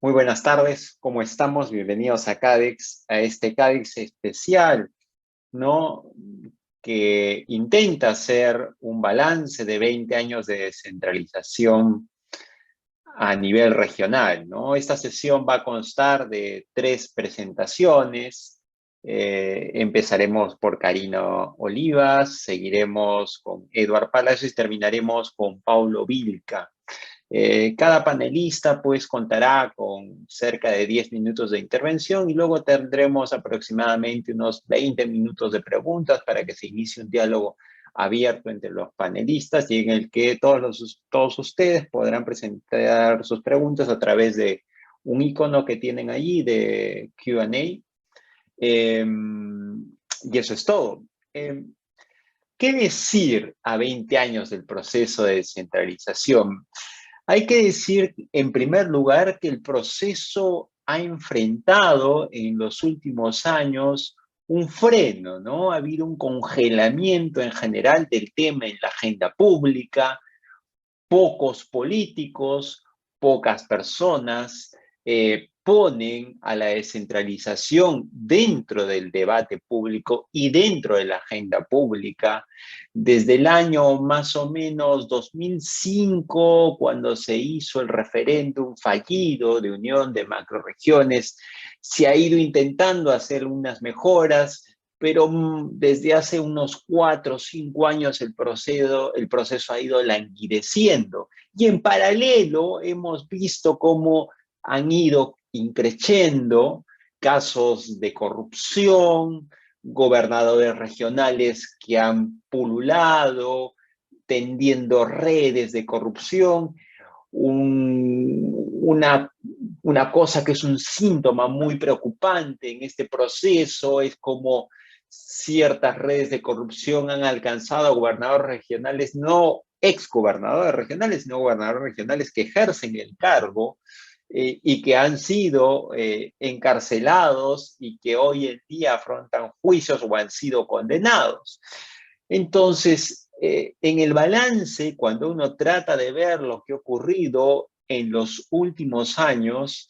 Muy buenas tardes, ¿cómo estamos? Bienvenidos a CADEX, a este CADEX especial, ¿no? Que intenta hacer un balance de 20 años de descentralización a nivel regional, ¿no? Esta sesión va a constar de 3 presentaciones. Empezaremos por Karina Olivas, seguiremos con Eduard Palacios y terminaremos con Paulo Vilca. Cada panelista pues contará con cerca de 10 minutos de intervención y luego tendremos aproximadamente unos 20 minutos de preguntas para que se inicie un diálogo abierto entre los panelistas y en el que todos ustedes podrán presentar sus preguntas a través de un icono que tienen allí de Q&A. Y eso es todo. ¿Qué decir a 20 años del proceso de descentralización? Hay que decir, en primer lugar, que el proceso ha enfrentado en los últimos años un freno, ¿no? Ha habido un congelamiento en general del tema en la agenda pública, pocos políticos, pocas personas ponen a la descentralización dentro del debate público y dentro de la agenda pública. Desde el año más o menos 2005, cuando se hizo el referéndum fallido de unión de macroregiones, se ha ido intentando hacer unas mejoras, pero desde hace unos 4 o 5 años el proceso ha ido languideciendo. Y en paralelo hemos visto cómo han ido increciendo casos de corrupción, gobernadores regionales que han pululado, tendiendo redes de corrupción, una cosa que es un síntoma muy preocupante en este proceso es como ciertas redes de corrupción han alcanzado a gobernadores regionales, no exgobernadores regionales, sino gobernadores regionales que ejercen el cargo y que han sido encarcelados y que hoy en día afrontan juicios o han sido condenados. Entonces, en el balance, cuando uno trata de ver lo que ha ocurrido en los últimos años,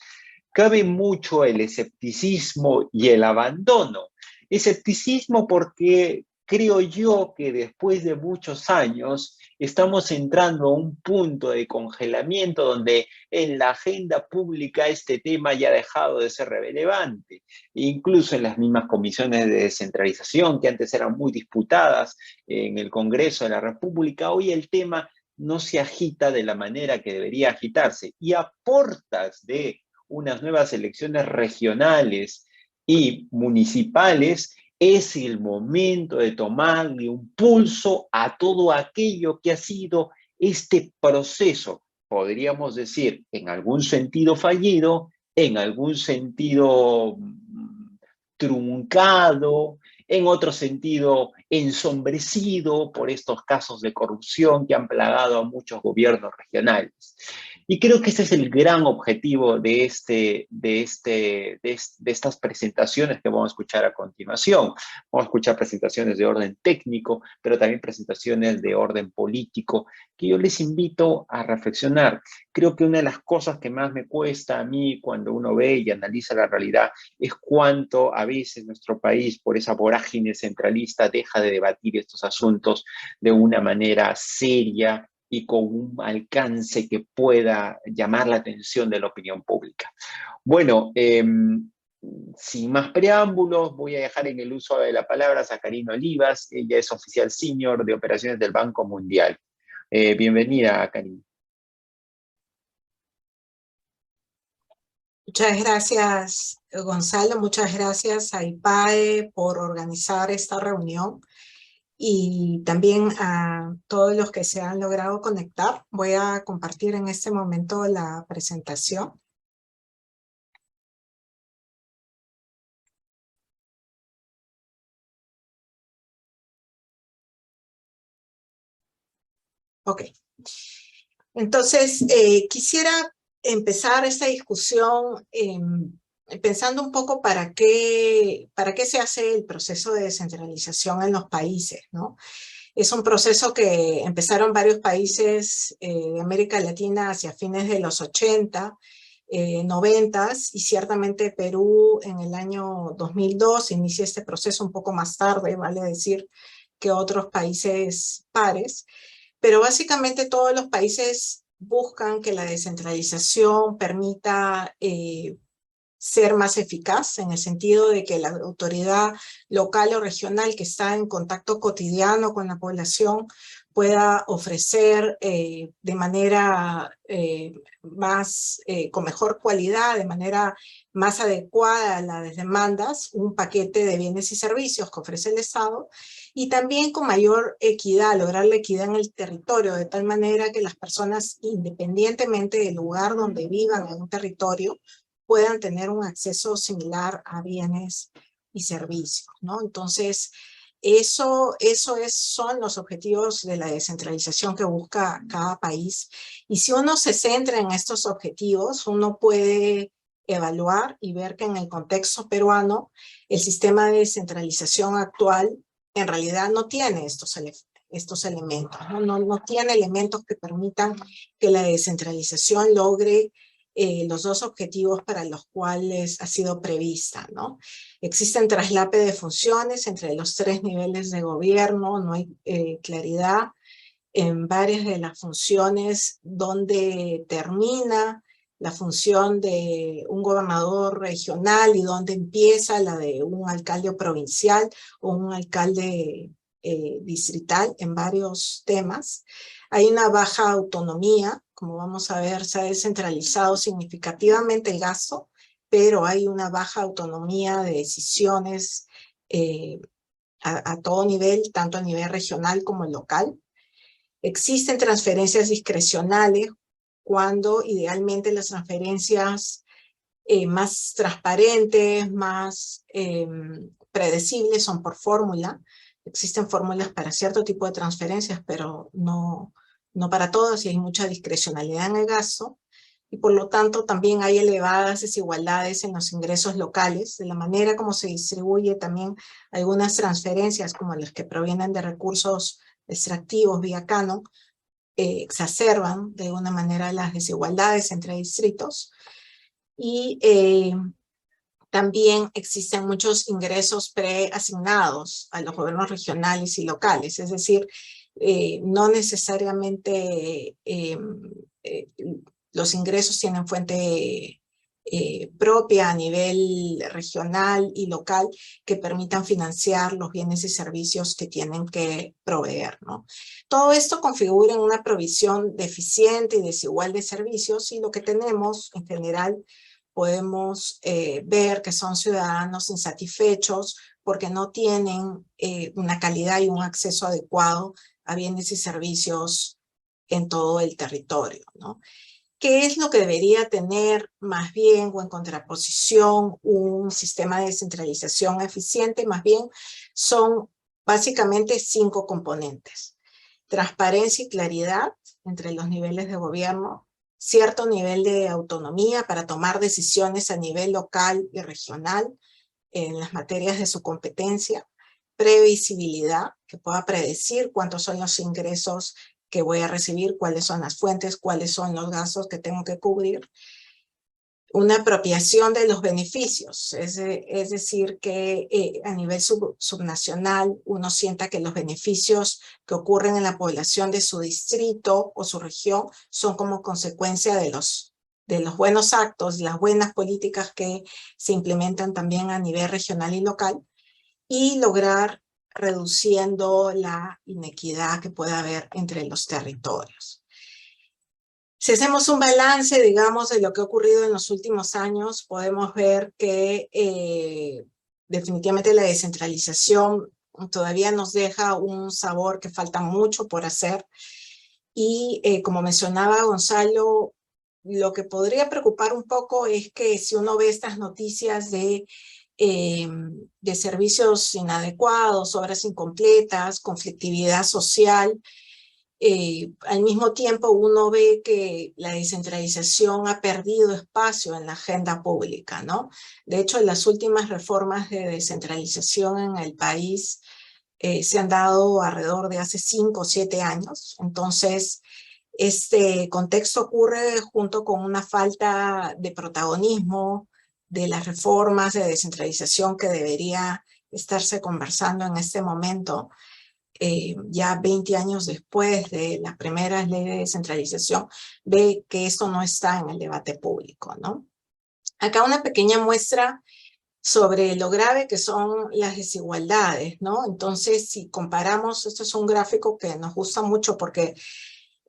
cabe mucho el escepticismo y el abandono. Escepticismo porque creo yo que después de muchos años estamos entrando a un punto de congelamiento donde en la agenda pública este tema ya ha dejado de ser relevante. Incluso en las mismas comisiones de descentralización que antes eran muy disputadas en el Congreso de la República, hoy el tema no se agita de la manera que debería agitarse. Y a portas de unas nuevas elecciones regionales y municipales, es el momento de tomarle un pulso a todo aquello que ha sido este proceso, podríamos decir, en algún sentido fallido, en algún sentido truncado, en otro sentido ensombrecido por estos casos de corrupción que han plagado a muchos gobiernos regionales. Y creo que ese es el gran objetivo de estas presentaciones que vamos a escuchar a continuación. Vamos a escuchar presentaciones de orden técnico, pero también presentaciones de orden político, que yo les invito a reflexionar. Creo que una de las cosas que más me cuesta a mí cuando uno ve y analiza la realidad es cuánto a veces nuestro país, por esa vorágine centralista, deja de debatir estos asuntos de una manera seria y con un alcance que pueda llamar la atención de la opinión pública. Bueno, sin más preámbulos, voy a dejar en el uso de la palabra a Karina Olivas. Ella es oficial senior de operaciones del Banco Mundial. Bienvenida, Karina. Muchas gracias, Gonzalo. Muchas gracias a IPAE por organizar esta reunión y también a todos los que se han logrado conectar. Voy a compartir en este momento la presentación. Ok. Entonces, quisiera empezar esta discusión pensando un poco para qué se hace el proceso de descentralización en los países, ¿no? Es un proceso que empezaron varios países de América Latina hacia fines de los 80 90s, y ciertamente Perú en el año 2002 inicia este proceso un poco más tarde, vale decir, que otros países pares, pero básicamente todos los países buscan que la descentralización permita ser más eficaz, en el sentido de que la autoridad local o regional que está en contacto cotidiano con la población pueda ofrecer de manera con mejor cualidad, de manera más adecuada a las demandas, un paquete de bienes y servicios que ofrece el Estado, y también con mayor equidad, lograr la equidad en el territorio, de tal manera que las personas, independientemente del lugar donde vivan en un territorio, puedan tener un acceso similar a bienes y servicios, ¿no? Entonces, son los objetivos de la descentralización que busca cada país. Y si uno se centra en estos objetivos, uno puede evaluar y ver que en el contexto peruano, el sistema de descentralización actual en realidad no tiene estos elementos, ¿no? No tiene elementos que permitan que la descentralización logre los dos objetivos para los cuales ha sido prevista, ¿no? Existen traslape de funciones entre los 3 niveles de gobierno, no hay claridad en varias de las funciones donde termina la función de un gobernador regional y donde empieza la de un alcalde provincial o un alcalde distrital en varios temas. Hay una baja autonomía, como vamos a ver, se ha descentralizado significativamente el gasto, pero hay una baja autonomía de decisiones a todo nivel, tanto a nivel regional como local. Existen transferencias discrecionales cuando idealmente las transferencias más transparentes, más predecibles son por fórmula. Existen fórmulas para cierto tipo de transferencias, pero no para todas, y hay mucha discrecionalidad en el gasto. Y por lo tanto también hay elevadas desigualdades en los ingresos locales, de la manera como se distribuye también algunas transferencias, como las que provienen de recursos extractivos vía canon, exacerban de alguna manera las desigualdades entre distritos. Y también existen muchos ingresos preasignados a los gobiernos regionales y locales, es decir, no necesariamente los ingresos tienen fuente propia a nivel regional y local que permitan financiar los bienes y servicios que tienen que proveer, ¿no? Todo esto configura en una provisión deficiente y desigual de servicios, y lo que tenemos en general podemos ver que son ciudadanos insatisfechos porque no tienen una calidad y un acceso adecuado a bienes y servicios en todo el territorio, ¿no? ¿Qué es lo que debería tener más bien, o en contraposición, un sistema de descentralización eficiente? Más bien son básicamente 5 componentes: transparencia y claridad entre los niveles de gobierno, cierto nivel de autonomía para tomar decisiones a nivel local y regional en las materias de su competencia, previsibilidad, que pueda predecir cuántos son los ingresos que voy a recibir, cuáles son las fuentes, cuáles son los gastos que tengo que cubrir, una apropiación de los beneficios, es decir, que a nivel subnacional uno sienta que los beneficios que ocurren en la población de su distrito o su región son como consecuencia de los buenos actos, las buenas políticas que se implementan también a nivel regional y local, y lograr reduciendo la inequidad que pueda haber entre los territorios. Si hacemos un balance, digamos, de lo que ha ocurrido en los últimos años, podemos ver que definitivamente la descentralización todavía nos deja un sabor que falta mucho por hacer. Y como mencionaba Gonzalo, lo que podría preocupar un poco es que si uno ve estas noticias de servicios inadecuados, obras incompletas, conflictividad social, al mismo tiempo uno ve que la descentralización ha perdido espacio en la agenda pública, ¿no? De hecho, las últimas reformas de descentralización en el país se han dado alrededor de hace 5 o 7 años. Entonces, Este contexto ocurre junto con una falta de protagonismo de las reformas de descentralización que debería estarse conversando en este momento, ya 20 años después de las primeras leyes de descentralización, ve que esto no está en el debate público, ¿no? Acá una pequeña muestra sobre lo grave que son las desigualdades, ¿no? Entonces, si comparamos, esto es un gráfico que nos gusta mucho porque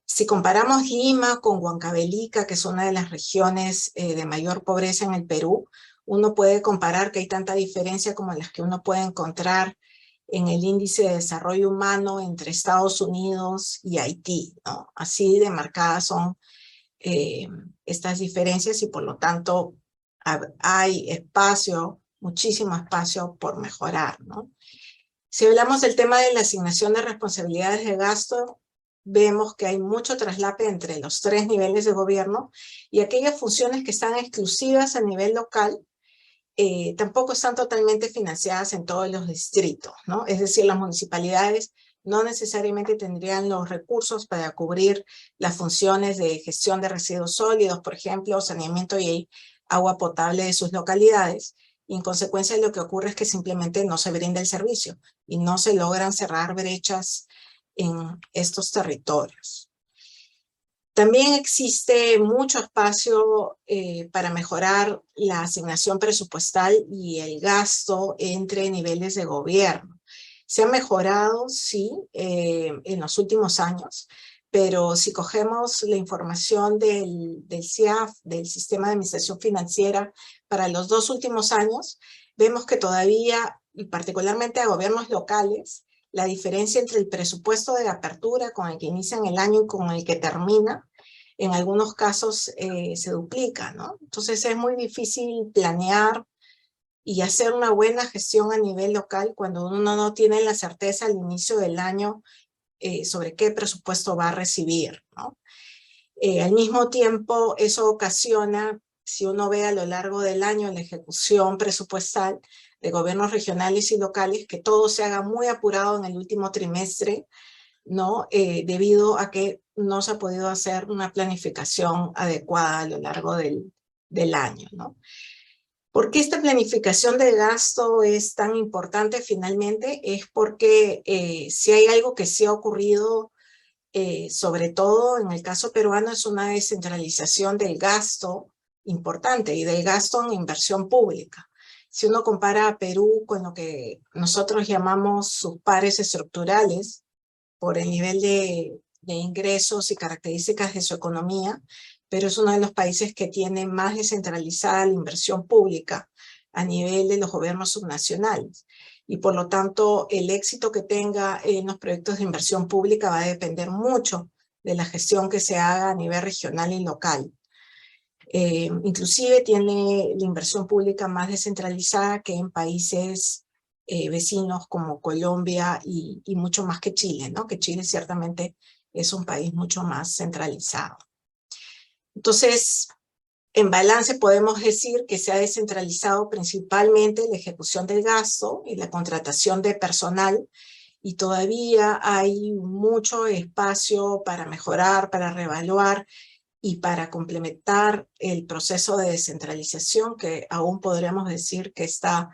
si comparamos Lima con Huancavelica, que es una de las regiones de mayor pobreza en el Perú, uno puede comparar que hay tanta diferencia como las que uno puede encontrar en el índice de desarrollo humano entre Estados Unidos y Haití, ¿no? Así de marcadas son estas diferencias y por lo tanto hay espacio, muchísimo espacio por mejorar, ¿no? Si hablamos del tema de la asignación de responsabilidades de gasto, vemos que hay mucho traslape entre los 3 niveles de gobierno y aquellas funciones que están exclusivas a nivel local tampoco están totalmente financiadas en todos los distritos, ¿no? Es decir, las municipalidades no necesariamente tendrían los recursos para cubrir las funciones de gestión de residuos sólidos, por ejemplo, saneamiento y agua potable de sus localidades. Y en consecuencia lo que ocurre es que simplemente no se brinda el servicio y no se logran cerrar brechas en estos territorios. También existe mucho espacio para mejorar la asignación presupuestal y el gasto entre niveles de gobierno. Se ha mejorado, sí, en los últimos años, pero si cogemos la información del CIAF, del Sistema de Administración Financiera, para los 2 últimos años, vemos que todavía, y particularmente a gobiernos locales, la diferencia entre el presupuesto de apertura con el que inician el año y con el que termina, en algunos casos se duplica, ¿no? Entonces es muy difícil planear y hacer una buena gestión a nivel local cuando uno no tiene la certeza al inicio del año sobre qué presupuesto va a recibir, ¿no? Al mismo tiempo, eso ocasiona, si uno ve a lo largo del año la ejecución presupuestal de gobiernos regionales y locales, que todo se haga muy apurado en el último trimestre, ¿no? Debido a que no se ha podido hacer una planificación adecuada a lo largo del año, ¿no? ¿Por qué esta planificación de gasto es tan importante finalmente? Es porque si hay algo que sí ha ocurrido, sobre todo en el caso peruano, es una descentralización del gasto importante y del gasto en inversión pública. Si uno compara a Perú con lo que nosotros llamamos sus pares estructurales, por el nivel de ingresos y características de su economía, pero es uno de los países que tiene más descentralizada la inversión pública a nivel de los gobiernos subnacionales. Y por lo tanto, el éxito que tenga en los proyectos de inversión pública va a depender mucho de la gestión que se haga a nivel regional y local. Inclusive tiene la inversión pública más descentralizada que en países vecinos como Colombia y mucho más que Chile, ¿no? Que Chile ciertamente es un país mucho más centralizado. Entonces, en balance podemos decir que se ha descentralizado principalmente la ejecución del gasto y la contratación de personal, y todavía hay mucho espacio para mejorar, para reevaluar y para complementar el proceso de descentralización, que aún podríamos decir que está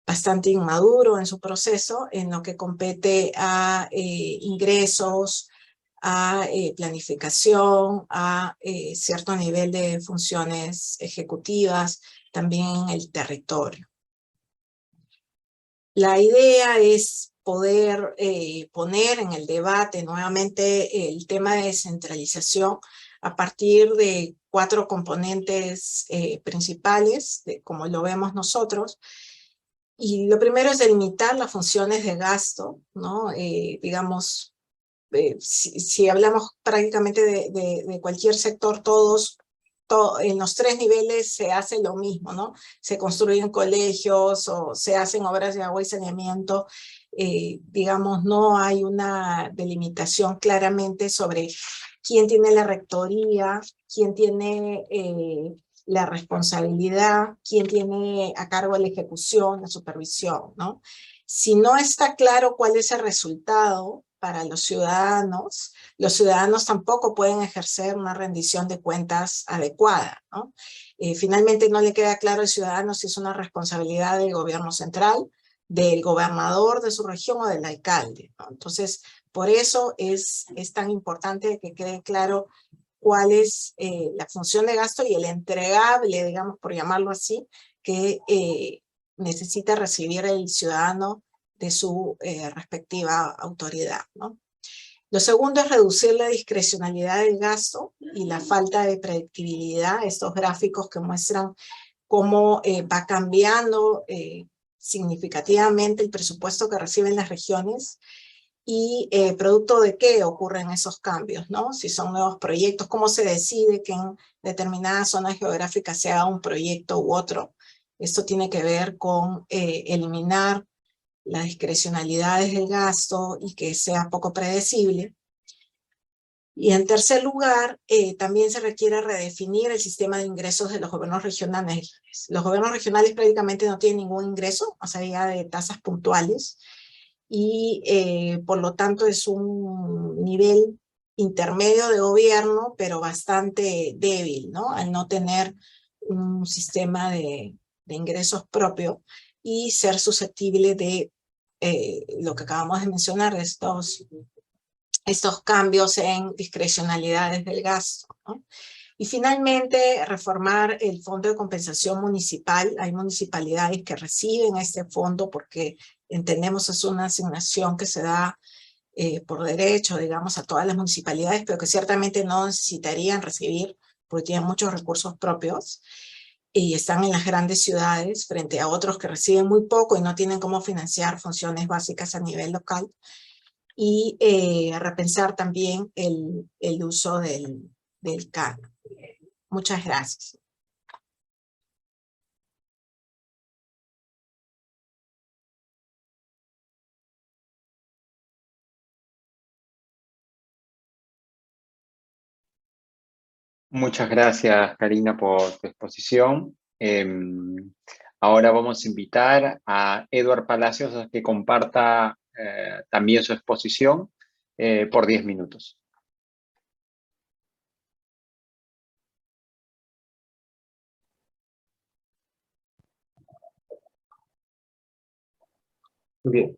bastante inmaduro en su proceso, en lo que compete a ingresos, a planificación, a cierto nivel de funciones ejecutivas, también en el territorio. La idea es poder poner en el debate nuevamente el tema de descentralización a partir de 4 componentes principales, como lo vemos nosotros. Y lo primero es delimitar las funciones de gasto, ¿no? Digamos, si hablamos prácticamente de cualquier sector, en los 3 niveles se hace lo mismo, ¿no? Se construyen colegios o se hacen obras de agua y saneamiento. Digamos, no hay una delimitación claramente sobre quién tiene la rectoría, quién tiene la responsabilidad, quién tiene a cargo la ejecución, la supervisión, ¿no? Si no está claro cuál es el resultado para los ciudadanos tampoco pueden ejercer una rendición de cuentas adecuada, ¿no? Finalmente no le queda claro al ciudadano si es una responsabilidad del gobierno central, del gobernador de su región o del alcalde, ¿no? Entonces, por eso es tan importante que quede claro cuál es la función de gasto y el entregable, digamos, por llamarlo así, que necesita recibir el ciudadano de su respectiva autoridad, ¿no? Lo segundo es reducir la discrecionalidad del gasto y la falta de predictibilidad. Estos gráficos que muestran cómo va cambiando significativamente el presupuesto que reciben las regiones y producto de qué ocurren esos cambios, ¿no? Si son nuevos proyectos, cómo se decide que en determinadas zonas geográficas se haga un proyecto u otro. Esto tiene que ver con eliminar las discrecionalidades del gasto y que sea poco predecible. Y en tercer lugar, también se requiere redefinir el sistema de ingresos de los gobiernos regionales. Los gobiernos regionales prácticamente no tienen ningún ingreso, más allá de tasas puntuales, y por lo tanto es un nivel intermedio de gobierno, pero bastante débil, ¿no? Al no tener un sistema de ingresos propio y ser susceptible de lo que acabamos de mencionar, de estos cambios en discrecionalidades del gasto, ¿no? Y finalmente, reformar el Fondo de Compensación Municipal. Hay municipalidades que reciben este fondo porque entendemos es una asignación que se da por derecho, digamos, a todas las municipalidades, pero que ciertamente no necesitarían recibir porque tienen muchos recursos propios y están en las grandes ciudades frente a otros que reciben muy poco y no tienen cómo financiar funciones básicas a nivel local. Y repensar también el uso del CAN. Muchas gracias. Muchas gracias, Karina, por tu exposición. Ahora vamos a invitar a Eduard Palacios a que comparta también su exposición por 10 minutos. Bien.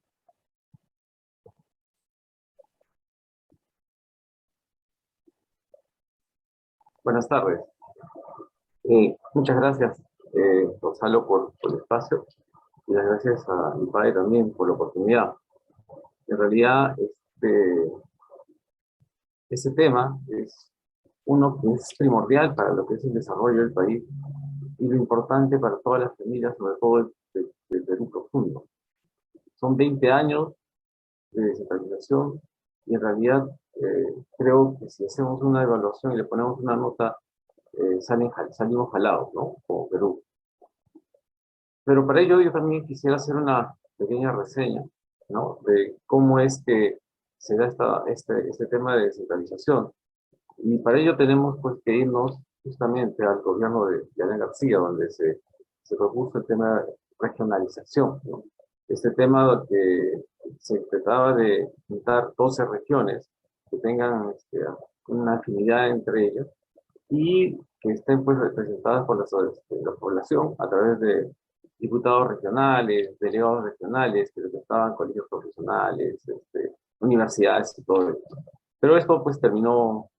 Buenas tardes. Muchas gracias, Gonzalo, por el espacio y las gracias a mi padre también por la oportunidad. En realidad, este tema es uno que es primordial para lo que es el desarrollo del país y lo importante para todas las familias, sobre todo del Perú profundo. Son 20 años de descentralización y en realidad creo que si hacemos una evaluación y le ponemos una nota, salimos jalados, ¿no? Como Perú. Pero para ello yo también quisiera hacer una pequeña reseña, ¿no? De cómo es que se da este tema de descentralización. Y para ello tenemos pues que irnos justamente al gobierno de Alan García, donde se propuso el tema de regionalización, ¿no? Este tema que se trataba de juntar 12 regiones que tengan una afinidad entre ellas y que estén pues representadas por la población a través de diputados regionales, delegados regionales que representaban colegios profesionales, universidades y todo esto. Pero esto pues terminó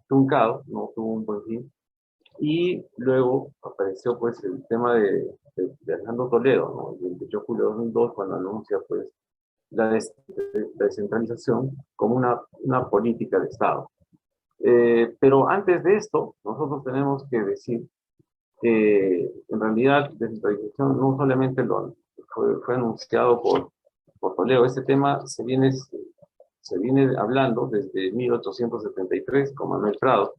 truncado, no tuvo un buen fin. Y luego apareció pues el tema de Alejandro Toledo, ¿no? El 28 de julio de 2002, cuando anuncia pues la descentralización como una política de Estado. Pero antes de esto, nosotros tenemos que decir que en realidad descentralización no solamente fue anunciado por Toledo. Este tema se viene hablando desde 1873 con Manuel Prado,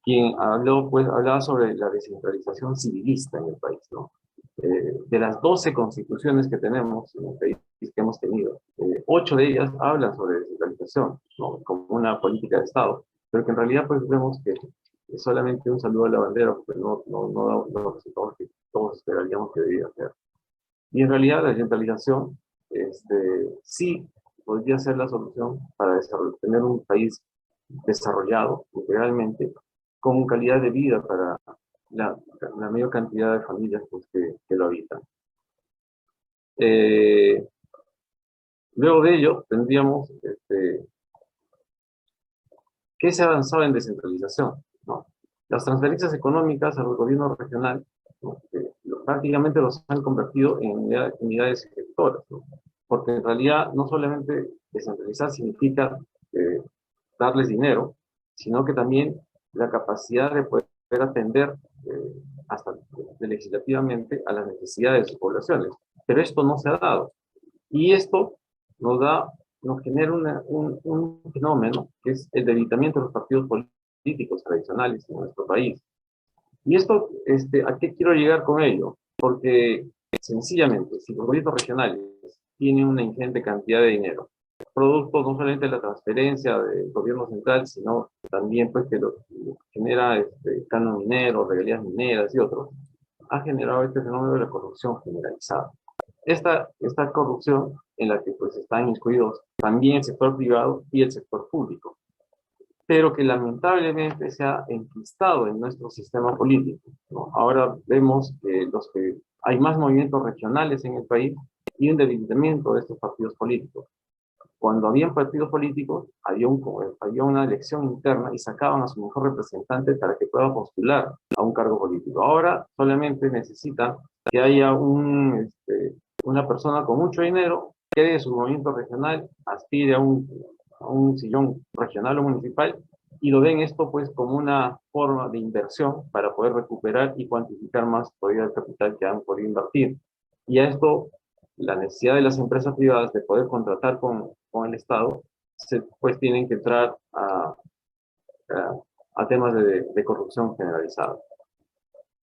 quien hablaba sobre la descentralización civilista en el país, ¿no? De las 12 constituciones que tenemos en el país, que hemos tenido, 8 de ellas hablan sobre descentralización, ¿no? Como una política de Estado, pero que en realidad pues vemos que es solamente un saludo a la bandera, porque no da los resultados que todos esperaríamos que debiera hacer. Y en realidad la descentralización sí podría ser la solución para tener un país desarrollado integralmente, con calidad de vida para la mayor cantidad de familias pues, que lo habitan. Luego de ello, tendríamos ¿qué se ha avanzado en descentralización? ¿No? Las transferencias económicas al gobierno regional, ¿no? Prácticamente los han convertido en unidades ejecutoras, ¿no? Porque en realidad no solamente descentralizar significa darles dinero, sino que también la capacidad de poder atender hasta legislativamente a las necesidades de sus poblaciones. Pero esto no se ha dado. Y esto nos genera un fenómeno que es el debilitamiento de los partidos políticos tradicionales en nuestro país. Y esto, ¿a qué quiero llegar con ello? Porque sencillamente, si los gobiernos regionales tienen una ingente cantidad de dinero, producto no solamente de la transferencia del gobierno central, sino también pues que lo genera canon minero, regalías mineras y otros, ha generado este fenómeno de la corrupción generalizada. Esta corrupción en la que pues están incluidos también el sector privado y el sector público, pero que lamentablemente se ha enquistado en nuestro sistema político, ¿no? Ahora vemos que hay más movimientos regionales en el país y un debilitamiento de estos partidos políticos. Cuando habían partidos políticos, había una elección interna y sacaban a su mejor representante para que pueda postular a un cargo político. Ahora solamente necesitan que haya una persona con mucho dinero que de su movimiento regional aspire a un sillón regional o municipal, y lo ven esto pues como una forma de inversión para poder recuperar y cuantificar más todavía el capital que han podido invertir. Y a esto, la necesidad de las empresas privadas de poder contratar con el Estado, pues tienen que entrar a temas de corrupción generalizada.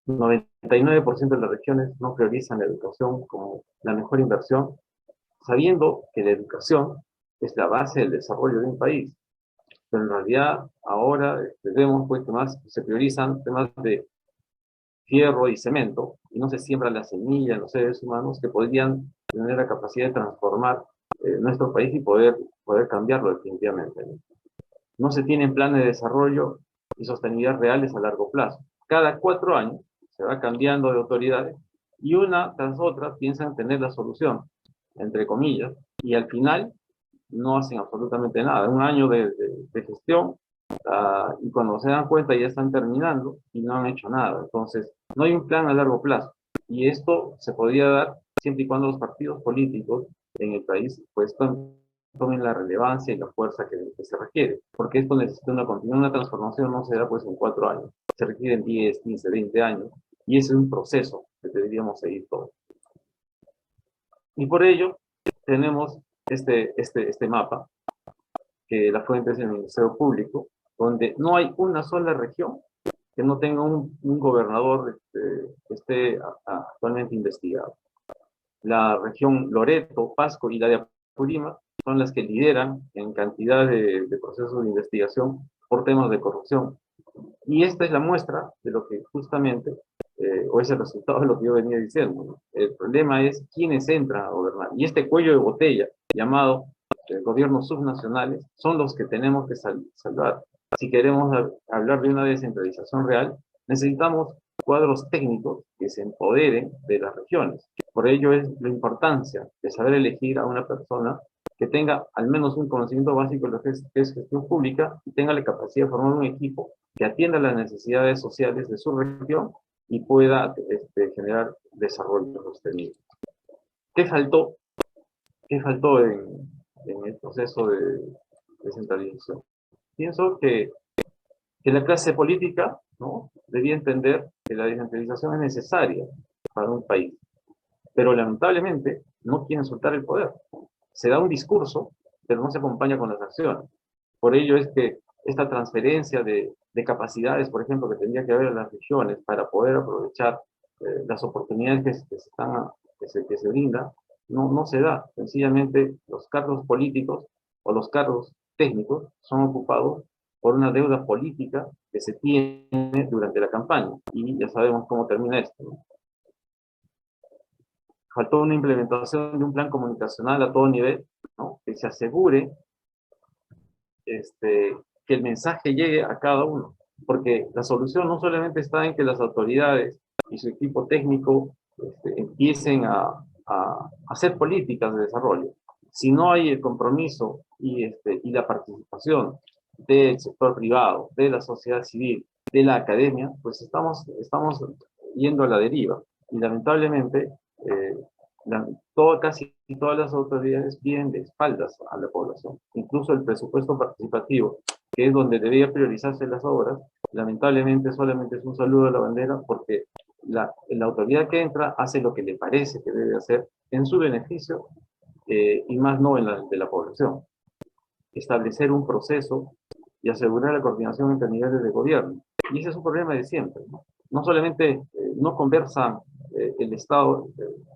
99% de las regiones no priorizan la educación como la mejor inversión, sabiendo que la educación es la base del desarrollo de un país. Pero en realidad ahora vemos pues, que más se priorizan temas de fierro y cemento, y no se siembra la semilla en los seres humanos que podrían tener la capacidad de transformar nuestro país y poder cambiarlo definitivamente. No se tienen planes de desarrollo y sostenibilidad reales a largo plazo. Cada 4 años se va cambiando de autoridades y una tras otra piensan tener la solución, entre comillas, y al final no hacen absolutamente nada. Un año de gestión y cuando se dan cuenta ya están terminando y no han hecho nada. Entonces, no hay un plan a largo plazo. Y esto se podría dar siempre y cuando los partidos políticos en el país pues tomen la relevancia y la fuerza que se requiere. Porque esto necesita una transformación, no se da pues en 4 años. Se requieren 10, 15, 20 años. Y ese es un proceso que deberíamos seguir todos. Y por ello, tenemos este mapa, que la fuente es el Ministerio Público, donde no hay una sola región que no tenga un gobernador que esté actualmente investigado. La región Loreto, Pasco y la de Apurímac son las que lideran en cantidad de procesos de investigación por temas de corrupción. Y esta es la muestra de lo que justamente, o es el resultado de lo que yo venía diciendo, ¿no? El problema es quiénes entran a gobernar. Y este cuello de botella llamado gobiernos subnacionales son los que tenemos que salvar. Si queremos hablar de una descentralización real, necesitamos cuadros técnicos que se empoderen de las regiones. Por ello es la importancia de saber elegir a una persona que tenga al menos un conocimiento básico de lo que es gestión pública y tenga la capacidad de formar un equipo que atienda las necesidades sociales de su región y pueda generar desarrollo sostenible. ¿Qué faltó? ¿Qué faltó en el proceso de descentralización? Pienso que la clase política, ¿no?, debía entender que la descentralización es necesaria para un país, pero lamentablemente no quieren soltar el poder. Se da un discurso, pero no se acompaña con las acciones. Por ello es que esta transferencia de capacidades, por ejemplo, que tendría que haber en las regiones para poder aprovechar las oportunidades que se brindan, no se da. Sencillamente los cargos políticos o los cargos técnicos son ocupados por una deuda política que se tiene durante la campaña. Y ya sabemos cómo termina esto, ¿no? faltó una implementación de un plan comunicacional a todo nivel, ¿no? Que se asegure que el mensaje llegue a cada uno, porque la solución no solamente está en que las autoridades y su equipo técnico empiecen a hacer políticas de desarrollo. Si no hay el compromiso y la participación del sector privado, de la sociedad civil, de la academia, pues estamos yendo a la deriva. Y lamentablemente, casi todas las autoridades vienen de espaldas a la población. Incluso el presupuesto participativo, que es donde debería priorizarse las obras, lamentablemente solamente es un saludo a la bandera, porque la autoridad que entra hace lo que le parece que debe hacer en su beneficio, y más no en la de la población. Establecer un proceso y asegurar la coordinación entre niveles de gobierno. Y ese es un problema de siempre, ¿no? No solamente no conversan el Estado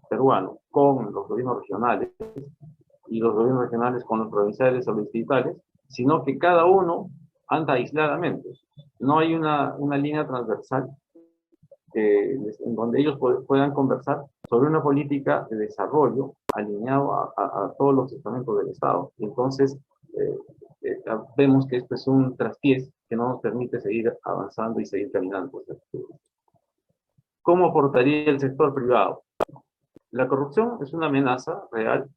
peruano con los gobiernos regionales y los gobiernos regionales con los provinciales o distritales, sino que cada uno anda aisladamente. No hay una línea transversal en donde ellos puedan conversar sobre una política de desarrollo alineado a todos los estamentos del Estado. Entonces, vemos que esto es un traspiés que no nos permite seguir avanzando y seguir caminando. ¿Cómo aportaría el sector privado? La corrupción es una amenaza real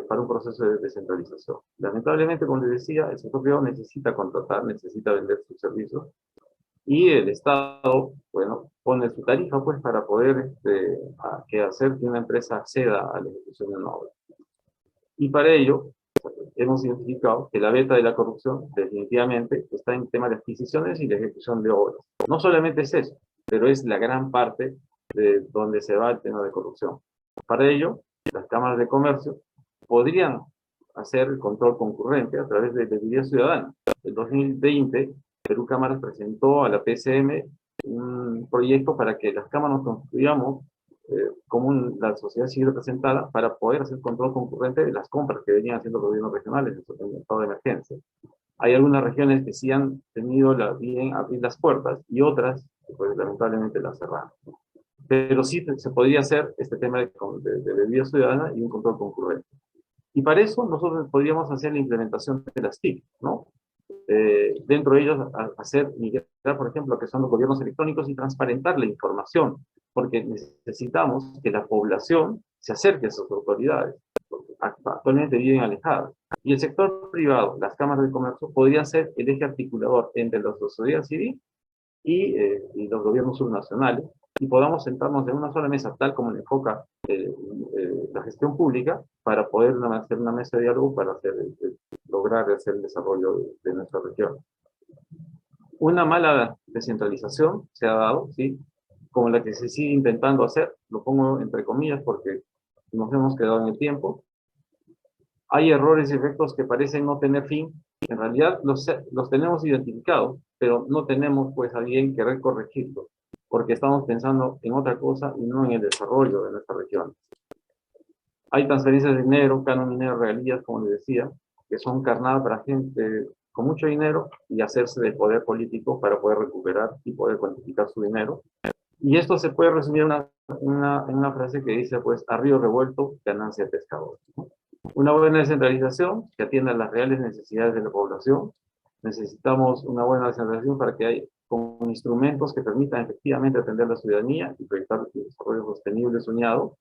para un proceso de descentralización. Lamentablemente, como les decía, el sector privado necesita contratar, necesita vender sus servicios, y el Estado, bueno, pone su tarifa pues para poder hacer que una empresa acceda a la ejecución de una obra. Y para ello, hemos identificado que la beta de la corrupción definitivamente está en temas de adquisiciones y de ejecución de obras. No solamente es eso, pero es la gran parte de donde se va el tema de corrupción. Para ello, las cámaras de comercio podrían hacer el control concurrente a través de Veeduría Ciudadana. En 2020, Perú Cámaras presentó a la PCM un proyecto para que las cámaras construyamos como la sociedad civil representada para poder hacer control concurrente de las compras que venían haciendo los gobiernos regionales en el estado de emergencia. Hay algunas regiones que sí han tenido bien abrir las puertas y otras que pues, lamentablemente las cerraron. Pero sí se podría hacer este tema de Veeduría Ciudadana y un control concurrente. Y para eso nosotros podríamos hacer la implementación de las TIC, ¿no? Dentro de ellos hacer migrar, por ejemplo, que son los gobiernos electrónicos y transparentar la información, porque necesitamos que la población se acerque a sus autoridades, porque actualmente viven alejadas. Y el sector privado, las cámaras de comercio, podrían ser el eje articulador entre la sociedad civil y los gobiernos subnacionales, y podamos sentarnos en una sola mesa, tal como le enfoca la gestión pública, para poder hacer una mesa de diálogo para lograr hacer el desarrollo de nuestra región. Una mala descentralización se ha dado, ¿sí? Como la que se sigue intentando hacer, lo pongo entre comillas porque nos hemos quedado en el tiempo. Hay errores y efectos que parecen no tener fin. En realidad los tenemos identificados, pero no tenemos pues a bien querer corregirlos, porque estamos pensando en otra cosa y no en el desarrollo de nuestra región. Hay transferencias de dinero, canon minero, regalías, como les decía, que son carnadas para gente con mucho dinero y hacerse del poder político para poder recuperar y poder cuantificar su dinero. Y esto se puede resumir en una frase que dice, pues, a río revuelto, ganancia de pescador, ¿no? Una buena descentralización que atienda las reales necesidades de la población. Necesitamos una buena descentralización para que haya con instrumentos que permitan efectivamente atender a la ciudadanía y proyectar el desarrollo sostenible soñado.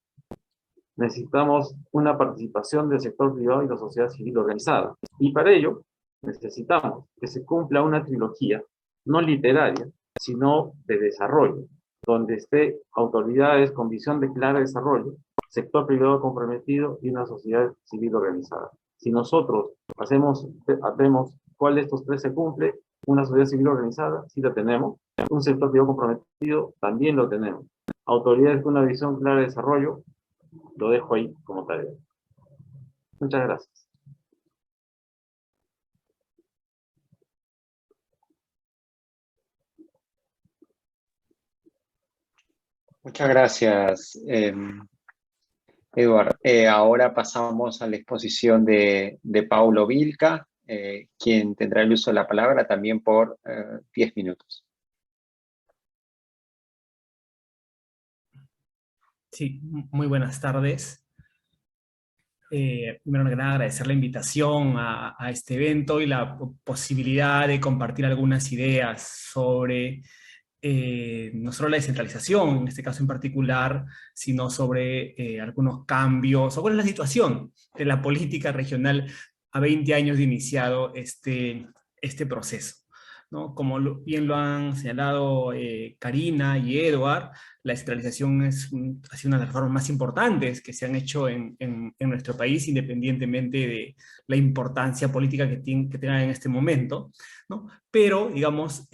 Necesitamos una participación del sector privado y la sociedad civil organizada. Y para ello necesitamos que se cumpla una trilogía, no literaria, sino de desarrollo, donde esté autoridades con visión de clara desarrollo, sector privado comprometido y una sociedad civil organizada. Si nosotros vemos cuál de estos tres se cumple, una sociedad civil organizada, sí la tenemos, un sector privado comprometido, también lo tenemos. Autoridades con una visión clara de desarrollo, lo dejo ahí como tarea. Muchas gracias. Muchas gracias, Eduardo. Ahora pasamos a la exposición de Paulo Vilca, quien tendrá el uso de la palabra también por 10 minutos. Sí, muy buenas tardes. Primero que nada, agradecer la invitación a este evento y la posibilidad de compartir algunas ideas sobre no solo la descentralización, en este caso en particular, sino sobre algunos cambios, o cuál es la situación de la política regional a 20 años de iniciado este proceso, ¿no? Como bien lo han señalado Karina y Edward, la descentralización ha sido una de las reformas más importantes que se han hecho en nuestro país, independientemente de la importancia política que tenga en este momento, ¿no? Pero, digamos,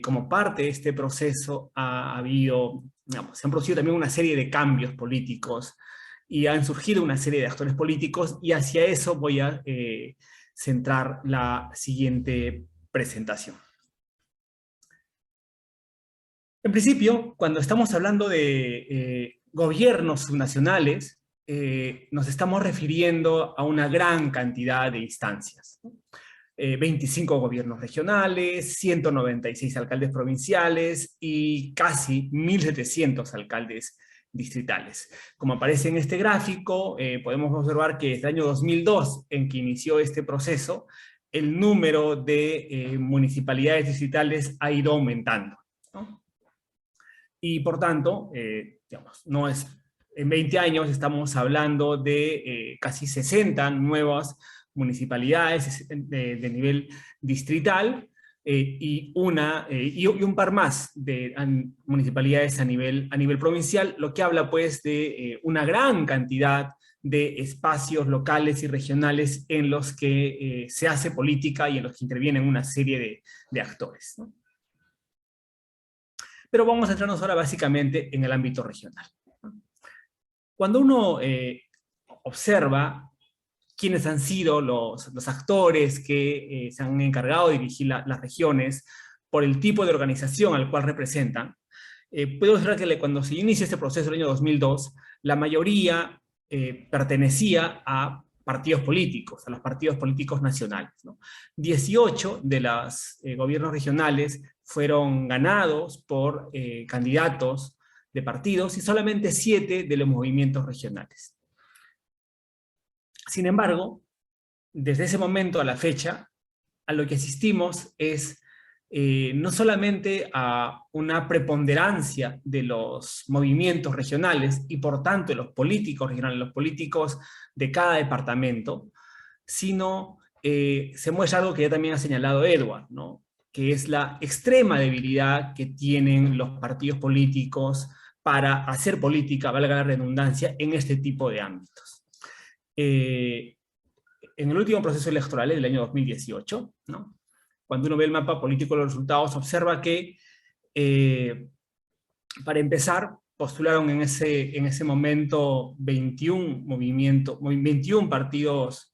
como parte de este proceso se han producido también una serie de cambios políticos y han surgido una serie de actores políticos, y hacia eso voy a centrar la siguiente presentación. En principio, cuando estamos hablando de gobiernos subnacionales, nos estamos refiriendo a una gran cantidad de instancias, ¿no? 25 gobiernos regionales, 196 alcaldes provinciales y casi 1.700 alcaldes distritales. Como aparece en este gráfico, podemos observar que desde el año 2002, en que inició este proceso, el número de municipalidades distritales ha ido aumentando, ¿no? Y por tanto, digamos, en 20 años estamos hablando de casi 60 nuevas municipalidades de nivel distrital y un par más de municipalidades a nivel provincial, lo que habla pues de una gran cantidad de espacios locales y regionales en los que se hace política y en los que intervienen una serie de actores, ¿no? Pero vamos a centrarnos ahora básicamente en el ámbito regional. Cuando uno observa quiénes han sido los actores que se han encargado de dirigir las regiones por el tipo de organización al cual representan, puedo observar que cuando se inicia este proceso en el año 2002, la mayoría pertenecía a partidos políticos, a los partidos políticos nacionales, ¿no? 18 de los gobiernos regionales fueron ganados por candidatos de partidos y solamente 7 de los movimientos regionales. Sin embargo, desde ese momento a la fecha, a lo que asistimos es no solamente a una preponderancia de los movimientos regionales y por tanto de los políticos regionales, los políticos de cada departamento, sino se muestra algo que ya también ha señalado Edward, ¿no? Que es la extrema debilidad que tienen los partidos políticos para hacer política, valga la redundancia, en este tipo de ámbitos. En el último proceso electoral del año 2018, ¿no? Cuando uno ve el mapa político de los resultados, observa que, para empezar, postularon en ese momento 22 partidos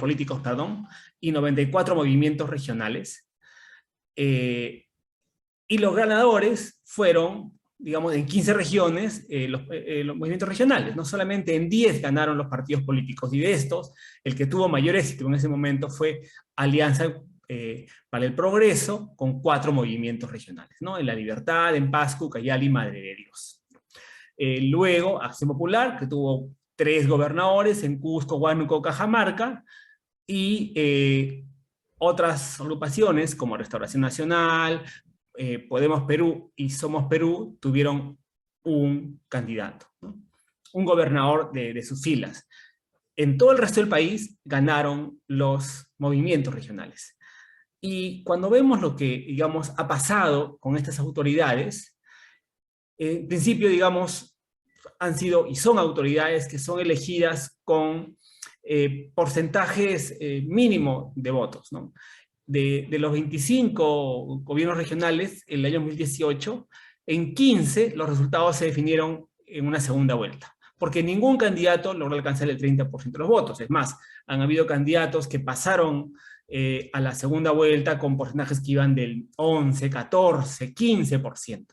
políticos, perdón, y 94 movimientos regionales. Y los ganadores fueron, digamos, en 15 regiones, los movimientos regionales. No solamente en 10 ganaron los partidos políticos, y de estos, el que tuvo mayor éxito en ese momento fue Alianza para el Progreso, con 4 movimientos regionales, ¿no? En La Libertad, en Paz, Ucayali y Madre de Dios. Luego, Acción Popular, que tuvo 3 gobernadores en Cusco, Huánuco, Cajamarca, y otras agrupaciones como Restauración Nacional, Podemos Perú y Somos Perú tuvieron un candidato, ¿no? Un gobernador de sus filas. En todo el resto del país ganaron los movimientos regionales. Y cuando vemos lo que, digamos, ha pasado con estas autoridades, en principio, digamos, han sido y son autoridades que son elegidas con porcentajes mínimo de votos, ¿no? De los 25 gobiernos regionales, en el año 2018, en 15 los resultados se definieron en una segunda vuelta, porque ningún candidato logró alcanzar el 30% de los votos. Es más, han habido candidatos que pasaron a la segunda vuelta con porcentajes que iban del 11, 14, 15%.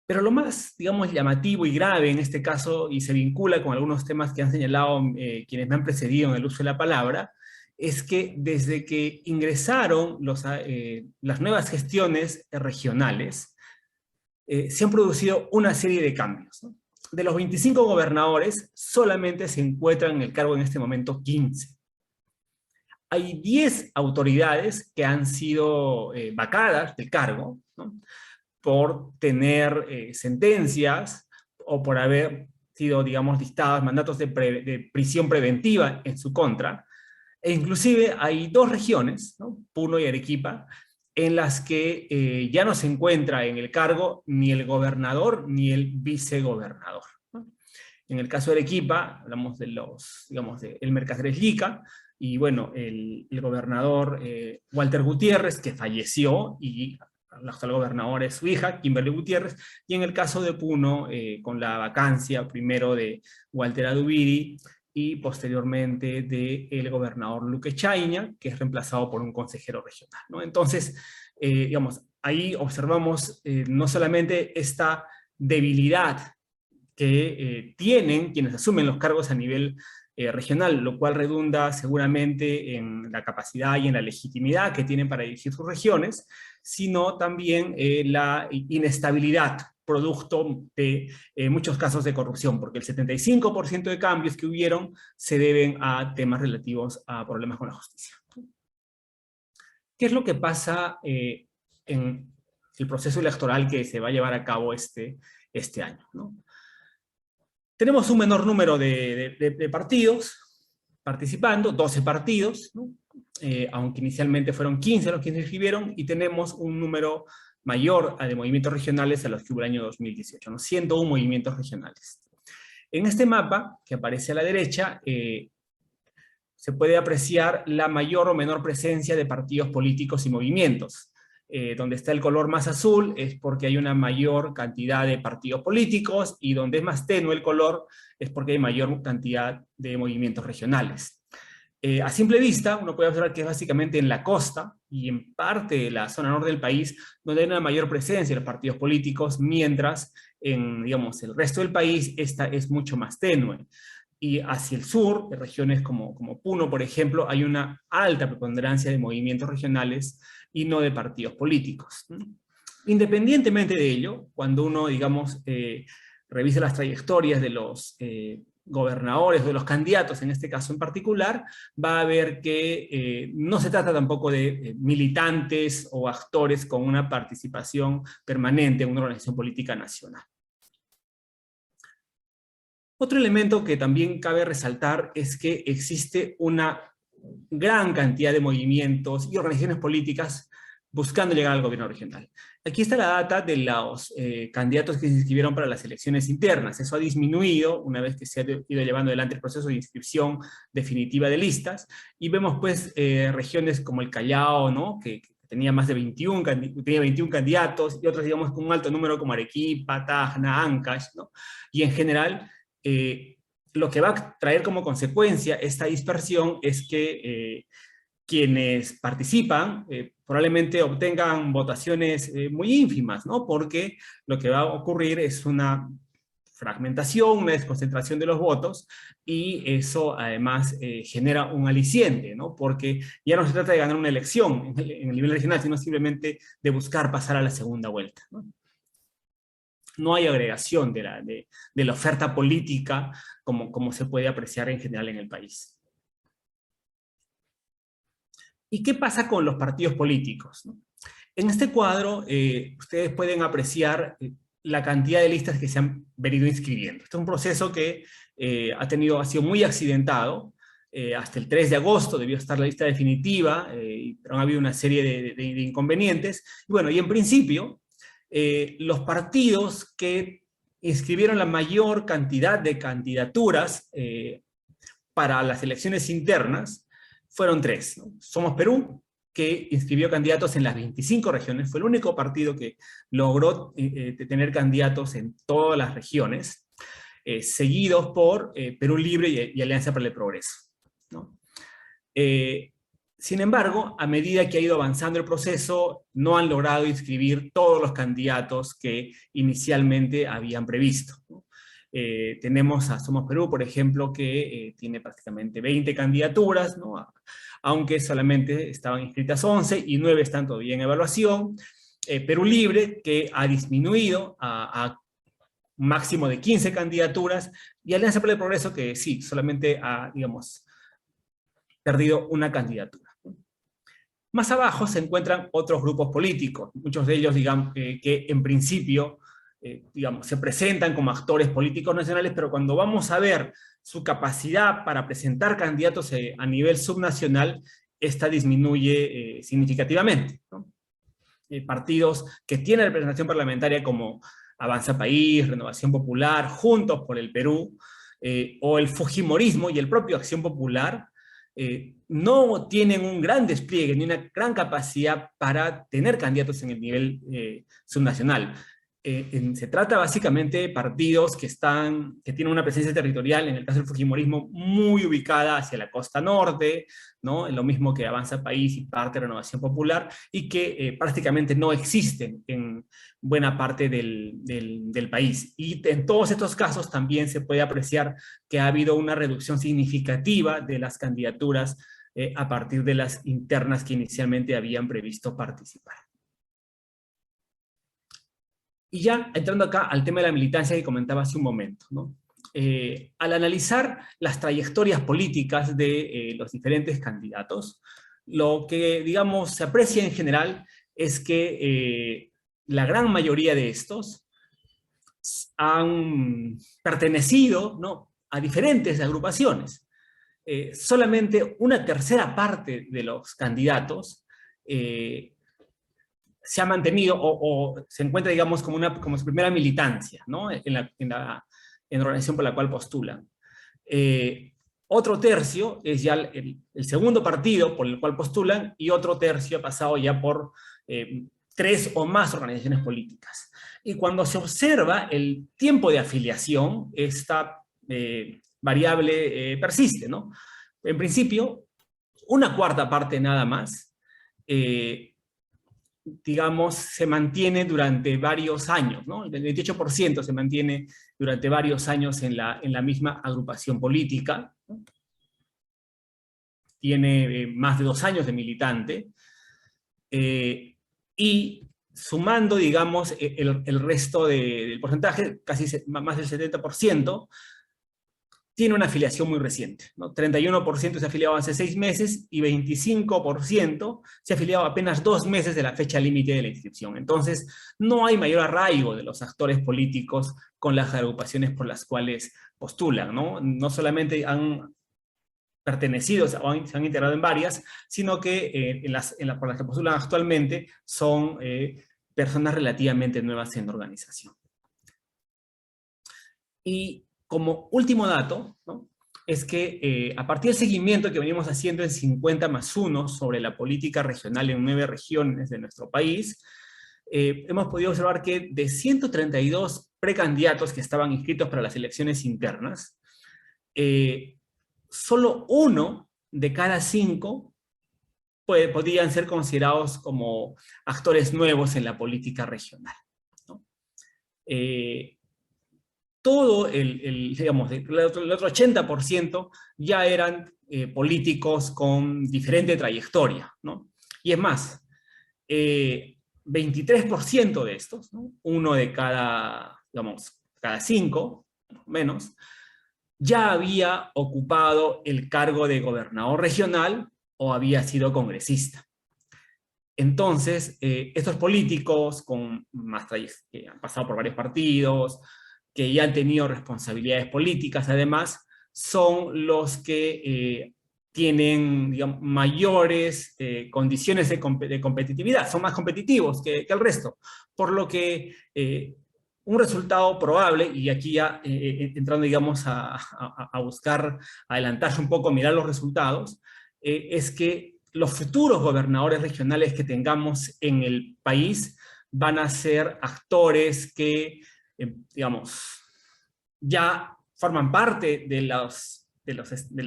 Pero lo más, digamos, llamativo y grave en este caso, y se vincula con algunos temas que han señalado quienes me han precedido en el uso de la palabra, es que desde que ingresaron las nuevas gestiones regionales, se han producido una serie de cambios, ¿no? De los 25 gobernadores, solamente se encuentran en el cargo en este momento 15. Hay 10 autoridades que han sido vacadas del cargo, ¿no? Por tener sentencias o por haber sido, digamos, dictadas mandatos de prisión preventiva en su contra. E inclusive hay 2 regiones, ¿no? Puno y Arequipa, en las que ya no se encuentra en el cargo ni el gobernador ni el vicegobernador, ¿no? En el caso de Arequipa, hablamos de los, digamos, de Elmer Cáceres Llica, y bueno, el gobernador Walter Gutiérrez, que falleció, y la actual gobernadora es su hija, Kimberly Gutiérrez, y en el caso de Puno, con la vacancia primero de Walter Adubiri, y posteriormente del gobernador Luque Chaiña, que es reemplazado por un consejero regional, ¿no? Entonces, digamos, ahí observamos no solamente esta debilidad que tienen quienes asumen los cargos a nivel regional, lo cual redunda seguramente en la capacidad y en la legitimidad que tienen para dirigir sus regiones, sino también la inestabilidad producto de muchos casos de corrupción, porque el 75% de cambios que hubieron se deben a temas relativos a problemas con la justicia. ¿Qué es lo que pasa en el proceso electoral que se va a llevar a cabo este año, ¿no? Tenemos un menor número de partidos participando, 12 partidos, ¿no? Aunque inicialmente fueron 15 los que se inscribieron, y tenemos un número mayor de movimientos regionales a los que hubo el año 2018, ¿no? 101 movimientos regionales. En este mapa, que aparece a la derecha, se puede apreciar la mayor o menor presencia de partidos políticos y movimientos. Donde está el color más azul es porque hay una mayor cantidad de partidos políticos, y donde es más tenue el color es porque hay mayor cantidad de movimientos regionales. A simple vista, uno puede observar que es básicamente en la costa y en parte de la zona norte del país donde hay una mayor presencia de los partidos políticos, mientras en, digamos, el resto del país esta es mucho más tenue. Y hacia el sur, en regiones como Puno, por ejemplo, hay una alta preponderancia de movimientos regionales y no de partidos políticos. Independientemente de ello, cuando uno, digamos, revisa las trayectorias de los gobernadores, de los candidatos en este caso en particular, va a ver que no se trata tampoco de militantes o actores con una participación permanente en una organización política nacional. Otro elemento que también cabe resaltar es que existe una gran cantidad de movimientos y organizaciones políticas buscando llegar al gobierno regional. Aquí está la data de los candidatos que se inscribieron para las elecciones internas. Eso ha disminuido una vez que se ha ido llevando adelante el proceso de inscripción definitiva de listas, y vemos pues regiones como el Callao, ¿no? que tenía más de 21 candidatos, y otras, digamos, con un alto número como Arequipa, Tacna, Ancash, ¿no? Y en general, lo que va a traer como consecuencia esta dispersión es que quienes participan probablemente obtengan votaciones muy ínfimas, ¿no? Porque lo que va a ocurrir es una fragmentación, una desconcentración de los votos, y eso además genera un aliciente, ¿no? Porque ya no se trata de ganar una elección en el nivel regional, sino simplemente de buscar pasar a la segunda vuelta, ¿no? No hay agregación de la oferta política como se puede apreciar en general en el país. ¿Y qué pasa con los partidos políticos, ¿no? En este cuadro ustedes pueden apreciar la cantidad de listas que se han venido inscribiendo. Este es un proceso que ha sido muy accidentado. Hasta el 3 de agosto debió estar la lista definitiva, pero ha habido una serie de inconvenientes. Y bueno, y en principio, los partidos que inscribieron la mayor cantidad de candidaturas para las elecciones internas fueron 3, ¿no? Somos Perú, que inscribió candidatos en las 25 regiones, fue el único partido que logró tener candidatos en todas las regiones, seguidos por Perú Libre y Alianza para el Progreso, ¿no? Sin embargo, a medida que ha ido avanzando el proceso, no han logrado inscribir todos los candidatos que inicialmente habían previsto, ¿no? Tenemos a Somos Perú, por ejemplo, que tiene prácticamente 20 candidaturas, ¿no? Aunque solamente estaban inscritas 11 y 9 están todavía en evaluación. Perú Libre, que ha disminuido a un máximo de 15 candidaturas, y Alianza por el Progreso, que sí, solamente ha, digamos, perdido una candidatura. Más abajo se encuentran otros grupos políticos, muchos de ellos, digamos, que en principio, digamos, se presentan como actores políticos nacionales, pero cuando vamos a ver su capacidad para presentar candidatos a nivel subnacional, esta disminuye significativamente, ¿no? Partidos que tienen representación parlamentaria como Avanza País, Renovación Popular, Juntos por el Perú, o el Fujimorismo y el propio Acción Popular, no tienen un gran despliegue ni una gran capacidad para tener candidatos en el nivel subnacional. Se trata básicamente de partidos que tienen una presencia territorial, en el caso del Fujimorismo, muy ubicada hacia la costa norte, ¿no? Lo mismo que Avanza País y parte de Renovación Popular, y que prácticamente no existen en buena parte del país. Y en todos estos casos también se puede apreciar que ha habido una reducción significativa de las candidaturas a partir de las internas que inicialmente habían previsto participar. Y ya entrando acá al tema de la militancia que comentaba hace un momento, ¿no? Al analizar las trayectorias políticas de los diferentes candidatos, lo que, digamos, se aprecia en general es que la gran mayoría de estos han pertenecido, ¿no?, a diferentes agrupaciones. Solamente una tercera parte de los candidatos se ha mantenido o se encuentra, digamos, como su primera militancia, ¿no?, en la organización por la cual postulan. Otro tercio es ya el segundo partido por el cual postulan, y otro tercio ha pasado ya por 3 o más organizaciones políticas. Y cuando se observa el tiempo de afiliación, esta variable persiste, ¿no? En principio, una cuarta parte nada más, digamos, se mantiene durante varios años, ¿no? El 28% se mantiene durante varios años en la misma agrupación política, ¿no? Tiene más de 2 años de militante, y sumando, digamos, el resto del porcentaje, casi más del 70%, tiene una afiliación muy reciente, ¿no? 31% se ha afiliado hace 6 meses y 25% se ha afiliado apenas 2 meses de la fecha límite de la inscripción. Entonces, no hay mayor arraigo de los actores políticos con las agrupaciones por las cuales postulan, ¿no? No solamente han pertenecido o se han integrado en varias, sino que por las que postulan actualmente son personas relativamente nuevas en la organización. Y como último dato, ¿no?, es que a partir del seguimiento que venimos haciendo en 50+1 sobre la política regional en 9 regiones de nuestro país, hemos podido observar que de 132 precandidatos que estaban inscritos para las elecciones internas, solo 1 de cada 5 podían ser considerados como actores nuevos en la política regional, ¿no? Todo digamos, el otro 80% ya eran políticos con diferente trayectoria, ¿no? Y es más, 23% de estos, ¿no?, 1 de cada, digamos, cada 5, menos, ya había ocupado el cargo de gobernador regional o había sido congresista. Entonces, estos políticos con más que han pasado por varios partidos, que ya han tenido responsabilidades políticas, además, son los que tienen, digamos, mayores condiciones de competitividad, son más competitivos que el resto, por lo que un resultado probable, y aquí ya entrando, digamos, a buscar adelantarse un poco, mirar los resultados, es que los futuros gobernadores regionales que tengamos en el país van a ser actores que, digamos, ya forman parte del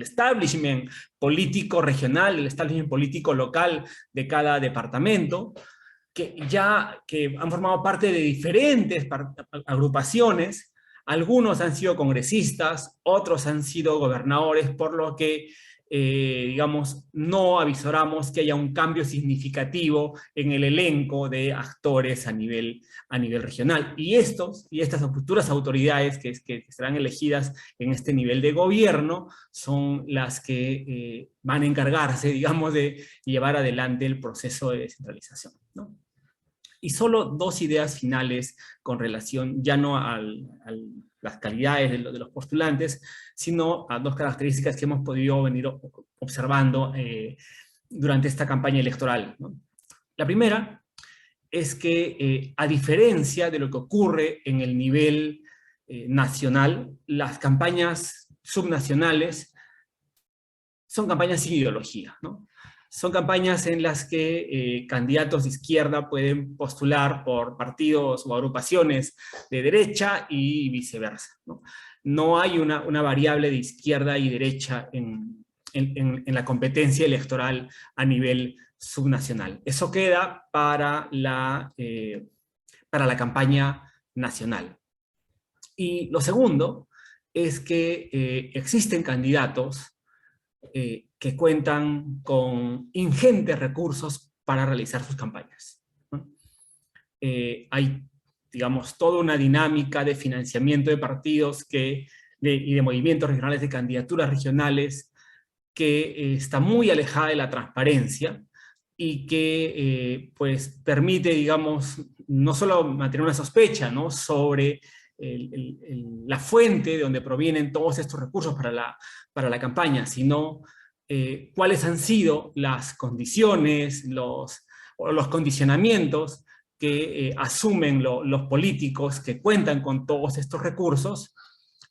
establishment político regional, del establishment político local de cada departamento, que han formado parte de diferentes agrupaciones. Algunos han sido congresistas, otros han sido gobernadores, por lo que digamos, no avisoramos que haya un cambio significativo en el elenco de actores a nivel regional. Y estas futuras autoridades que serán elegidas en este nivel de gobierno son las que van a encargarse, digamos, de llevar adelante el proceso de descentralización, ¿no? Y solo dos ideas finales con relación ya no a las calidades de los postulantes, sino a dos características que hemos podido venir observando durante esta campaña electoral, ¿no? La primera es que, a diferencia de lo que ocurre en el nivel nacional, las campañas subnacionales son campañas sin ideología, ¿no? Son campañas en las que candidatos de izquierda pueden postular por partidos o agrupaciones de derecha y viceversa, ¿no? No hay una variable de izquierda y derecha en la competencia electoral a nivel subnacional. Eso queda para la campaña nacional. Y lo segundo es que existen candidatos que cuentan con ingentes recursos para realizar sus campañas, ¿no? Hay, digamos, toda una dinámica de financiamiento de partidos y de movimientos regionales, de candidaturas regionales, que está muy alejada de la transparencia y que pues permite, digamos, no solo mantener una sospecha, ¿no?, sobre la fuente de donde provienen todos estos recursos para la campaña, sino cuáles han sido las condiciones, los condicionamientos que asumen los políticos que cuentan con todos estos recursos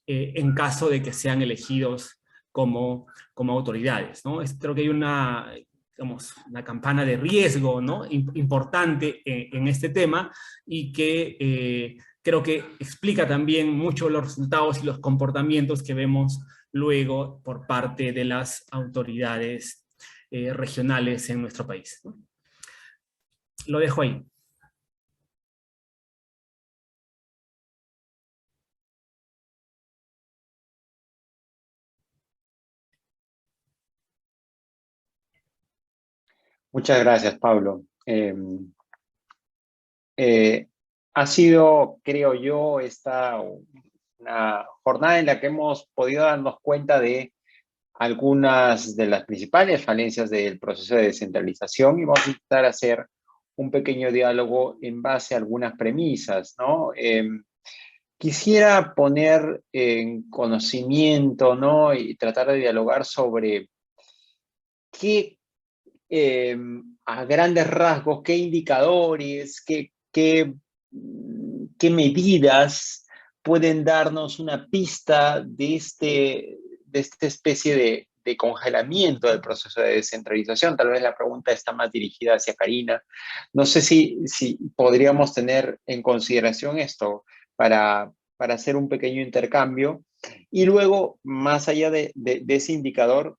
en caso de que sean elegidos como autoridades, ¿no? Creo que hay una campana de riesgo, ¿no?, importante en este tema, y que creo que explica también mucho los resultados y los comportamientos que vemos luego por parte de las autoridades regionales en nuestro país, ¿no? Lo dejo ahí. Muchas gracias, Pablo. Ha sido, creo yo, una jornada en la que hemos podido darnos cuenta de algunas de las principales falencias del proceso de descentralización, y vamos a intentar hacer un pequeño diálogo en base a algunas premisas, ¿no? Quisiera poner en conocimiento, ¿no?, y tratar de dialogar sobre qué, a grandes rasgos, qué indicadores, qué medidas pueden darnos una pista de esta especie de congelamiento del proceso de descentralización. Tal vez la pregunta está más dirigida hacia Karina. No sé si podríamos tener en consideración esto para hacer un pequeño intercambio. Y luego, más allá de ese indicador,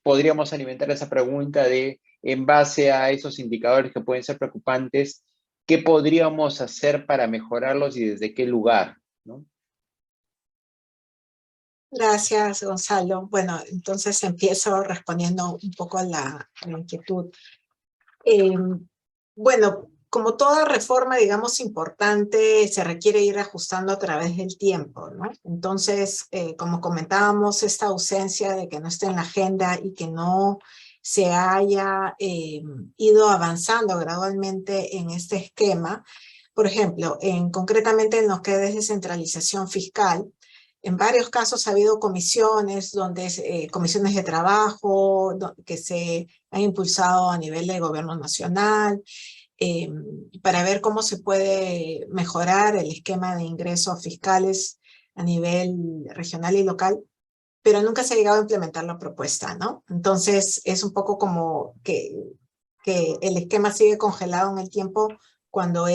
podríamos alimentar esa pregunta de, en base a esos indicadores que pueden ser preocupantes, ¿qué podríamos hacer para mejorarlos y desde qué lugar, ¿no? Gracias, Gonzalo. Bueno, entonces empiezo respondiendo un poco a la inquietud. Bueno, como toda reforma, digamos, importante, se requiere ir ajustando a través del tiempo, ¿no? Entonces, como comentábamos, esta ausencia de que no esté en la agenda y que no se haya ido avanzando gradualmente en este esquema. Por ejemplo, concretamente en lo que es descentralización fiscal, en varios casos ha habido comisiones, comisiones de trabajo que se han impulsado a nivel de gobierno nacional, para ver cómo se puede mejorar el esquema de ingresos fiscales a nivel regional y local, pero nunca se ha llegado a implementar la propuesta, ¿no? Entonces es un poco como que el esquema sigue congelado en el tiempo cuando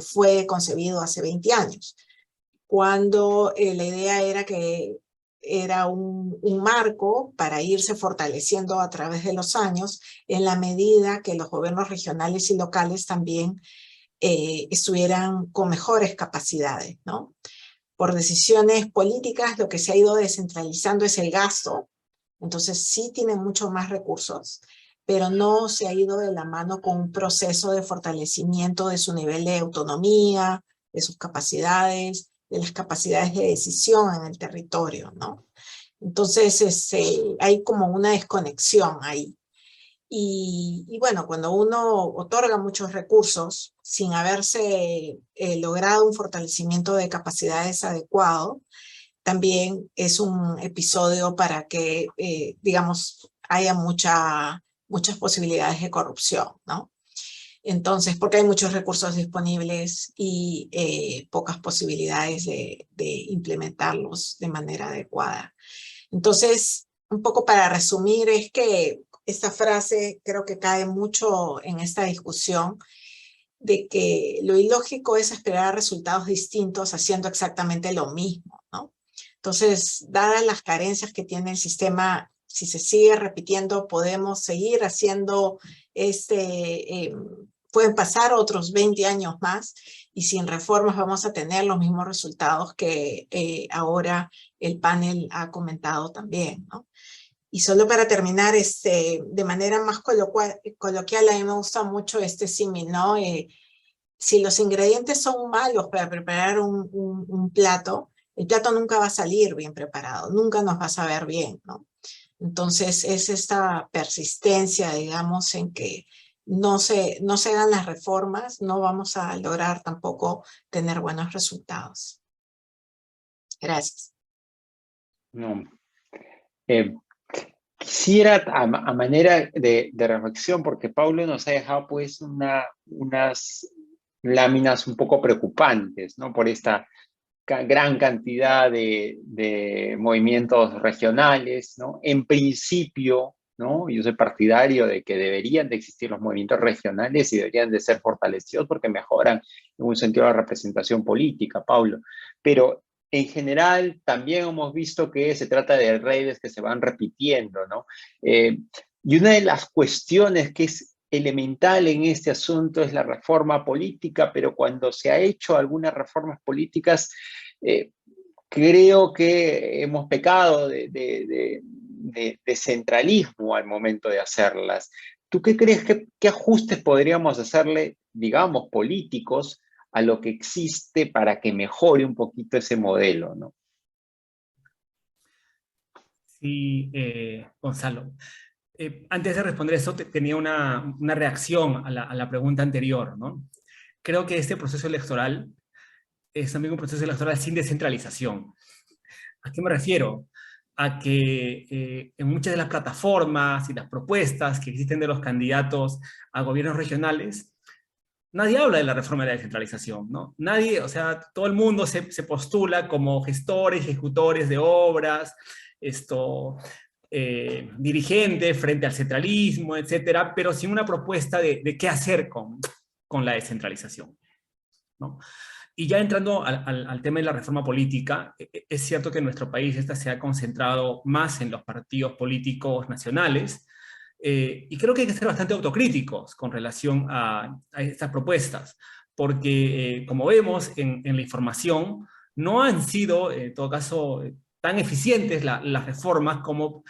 fue concebido hace 20 años. Cuando la idea era que era un marco para irse fortaleciendo a través de los años, en la medida que los gobiernos regionales y locales también estuvieran con mejores capacidades, ¿no? por decisiones políticas lo que se ha ido descentralizando es el gasto, entonces sí tienen mucho más recursos, pero no se ha ido de la mano con un proceso de fortalecimiento de su nivel de autonomía, de sus capacidades, de las capacidades de decisión en el territorio, ¿no? Entonces hay como una desconexión ahí. Y bueno, cuando uno otorga muchos recursos sin haberse logrado un fortalecimiento de capacidades adecuado, también es un episodio para que, digamos, haya muchas posibilidades de corrupción, ¿no? Entonces, porque hay muchos recursos disponibles y pocas posibilidades de implementarlos de manera adecuada. Entonces, un poco para resumir, es que esta frase creo que cae mucho en esta discusión de que lo ilógico es esperar resultados distintos haciendo exactamente lo mismo, ¿no? Entonces, dadas las carencias que tiene el sistema, si se sigue repitiendo, podemos seguir haciendo pueden pasar otros 20 años más y sin reformas vamos a tener los mismos resultados que ahora el panel ha comentado también, ¿no? Y solo para terminar, de manera más coloquial, a mí me gusta mucho este símil, ¿no? Si los ingredientes son malos para preparar un plato, el plato nunca va a salir bien preparado, nunca nos va a saber bien, ¿no? Entonces es esta persistencia, digamos, en que no se hagan las reformas, no vamos a lograr tampoco tener buenos resultados. Gracias. No. Quisiera, a manera de reflexión, porque Paulo nos ha dejado pues unas láminas un poco preocupantes, ¿no? Por esta gran cantidad de movimientos regionales, ¿no? En principio, ¿no? Yo soy partidario de que deberían de existir los movimientos regionales y deberían de ser fortalecidos porque mejoran en un sentido la representación política, Paulo. Pero en general también hemos visto que se trata de redes que se van repitiendo, ¿no? Y una de las cuestiones que es elemental en este asunto es la reforma política, pero cuando se ha hecho algunas reformas políticas, creo que hemos pecado de centralismo al momento de hacerlas. ¿Tú qué crees qué ajustes podríamos hacerle, digamos, políticos a lo que existe para que mejore un poquito ese modelo, ¿no? Sí, Gonzalo. Antes de responder eso, tenía una reacción a la pregunta anterior, ¿no? Creo que este proceso electoral es también un proceso electoral sin descentralización. ¿A qué me refiero? A que en muchas de las plataformas y las propuestas que existen de los candidatos a gobiernos regionales, nadie habla de la reforma de la descentralización, ¿no? Nadie, o sea, todo el mundo se postula como gestores, ejecutores de obras, dirigentes frente al centralismo, etcétera, pero sin una propuesta de qué hacer con la descentralización, ¿no? Y ya entrando al tema de la reforma política, es cierto que en nuestro país esta se ha concentrado más en los partidos políticos nacionales, y creo que hay que ser bastante autocríticos con relación a estas propuestas, porque como vemos en la información, no han sido, en todo caso, tan eficientes las reformas como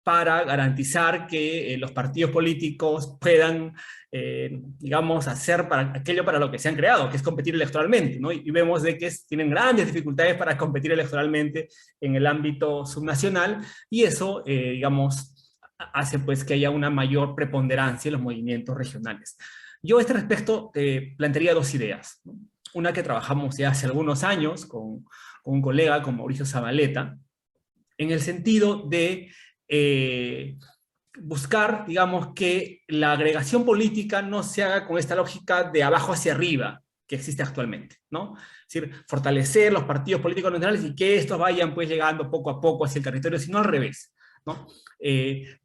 para garantizar que los partidos políticos puedan, digamos, hacer aquello para lo que se han creado, que es competir electoralmente, ¿no? Y vemos de que tienen grandes dificultades para competir electoralmente en el ámbito subnacional, y eso, digamos, hace pues que haya una mayor preponderancia en los movimientos regionales. Yo a este respecto plantearía dos ideas, ¿no? Una que trabajamos ya hace algunos años con un colega, con Mauricio Zabaleta, en el sentido de buscar, digamos, que la agregación política no se haga con esta lógica de abajo hacia arriba que existe actualmente, ¿no? Es decir, fortalecer los partidos políticos nacionales y que estos vayan pues llegando poco a poco hacia el territorio, sino al revés, ¿no?